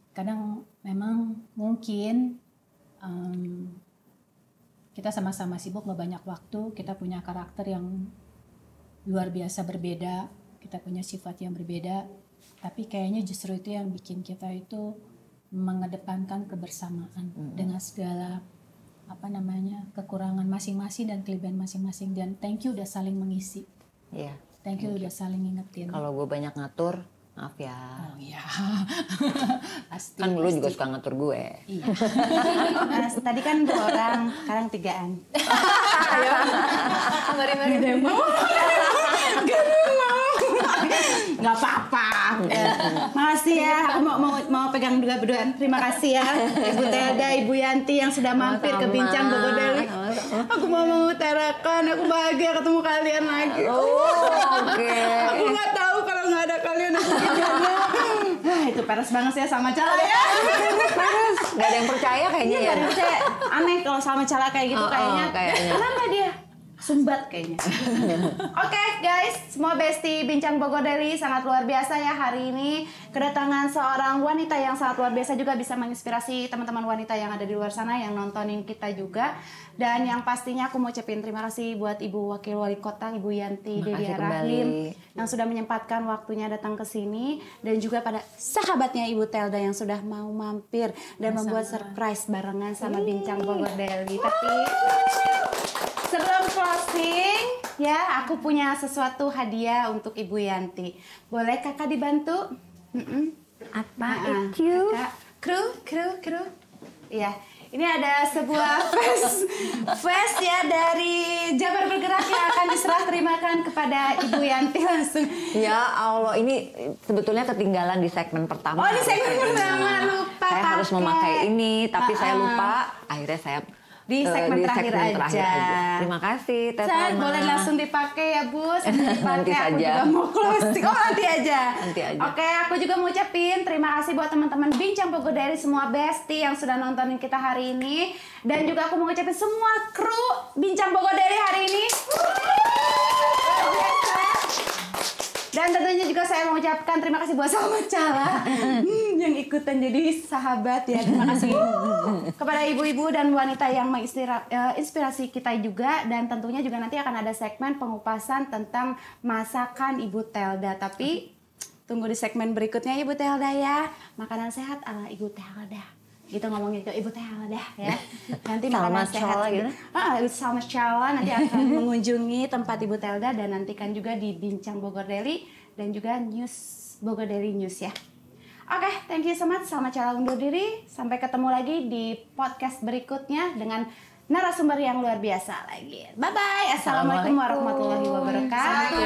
Kadang memang mungkin kita sama-sama sibuk, gak banyak waktu, kita punya karakter yang luar biasa berbeda, kita punya sifat yang berbeda, tapi kayaknya justru itu yang bikin kita itu mengedepankan kebersamaan dengan segala kekurangan masing-masing dan kelebihan masing-masing, dan thank you udah saling mengisi. Iya. Thank you udah saling ngingetin. Kalau gue banyak ngatur, maaf ya. Oh iya. Pasti. Kan dulu juga suka ngatur gue. Iya. Tadi kan 2 orang, sekarang 3-an. Ayo. Mari-mari demo. Gak apa-apa. Makasih ya. Aku mau pegang juga berduaan. Terima kasih ya Ibu Telda, Ibu Yanti yang sudah mampir ke Bincang Bogor Daily. Aku mau mengutarakan aku bahagia ketemu kalian lagi. Oke. Aku nggak tahu kalau nggak ada kalian aku gimana. Itu peres banget ya sama Cala ya. Peres. Gak ada yang percaya kayaknya ya. Gak percaya. Aneh kalau sama Cala kayak gitu kayaknya. Kenapa dia? Sumbat kayaknya. Oke guys, semua bestie Bincang Bogor Daily sangat luar biasa ya hari ini. Kedatangan seorang wanita yang sangat luar biasa juga bisa menginspirasi teman-teman wanita yang ada di luar sana yang nontonin kita juga. Dan yang pastinya aku mau ucapin terima kasih buat Ibu Wakil Wali Kota, Ibu Yanti Dedia Rahim yang sudah menyempatkan waktunya datang ke sini, dan juga pada sahabatnya Ibu Telda yang sudah mau mampir dan membuat surprise barengan sama Bincang Bogor Daily. Tapi sebelum closing, ya aku punya sesuatu hadiah untuk Ibu Yanti. Boleh kakak dibantu? Apa itu? Kru. Iya, ini ada sebuah face ya dari Jabar Bergerak yang akan diserah terimakan kepada Ibu Yanti langsung. Ya Allah, ini sebetulnya ketinggalan di segmen pertama. Oh, di segmen pertama lupa. Saya harus memakai ini, tapi saya lupa. Akhirnya saya di segmen terakhir aja. Terima kasih, Teh Saya Salma. boleh langsung dipakai ya, Bu. Dipakai, Nanti aku saja. juga mau closing. Oh, nanti aja. Nanti aja. Oke, aku juga mau ucapin terima kasih buat teman-teman Bincang Bogor Daily, semua bestie yang sudah nontonin kita hari ini. Dan juga aku mau ucapin semua kru Bincang Bogor Daily hari ini. Dan tentunya juga saya mau ucapkan terima kasih buat Salma Cala yang ikutan jadi sahabat ya. Terima kasih kepada ibu-ibu dan wanita yang menginspirasi kita juga. Dan tentunya juga nanti akan ada segmen pengupasan tentang masakan Ibu Telda. Tapi tunggu di segmen berikutnya Ibu Telda ya. Makanan sehat ala Ibu Telda. Gitu ngomongin ke Ibu Telda ya. Nanti makanan sehat gitu. Salma Cala nanti akan mengunjungi tempat Ibu Telda, dan nantikan juga di Bincang Bogor Daily dan juga News Bogor Daily News ya. Oke, thank you so much. Salma Cala undur diri. Sampai ketemu lagi di podcast berikutnya dengan narasumber yang luar biasa lagi. Bye bye. Assalamualaikum warahmatullahi wabarakatuh.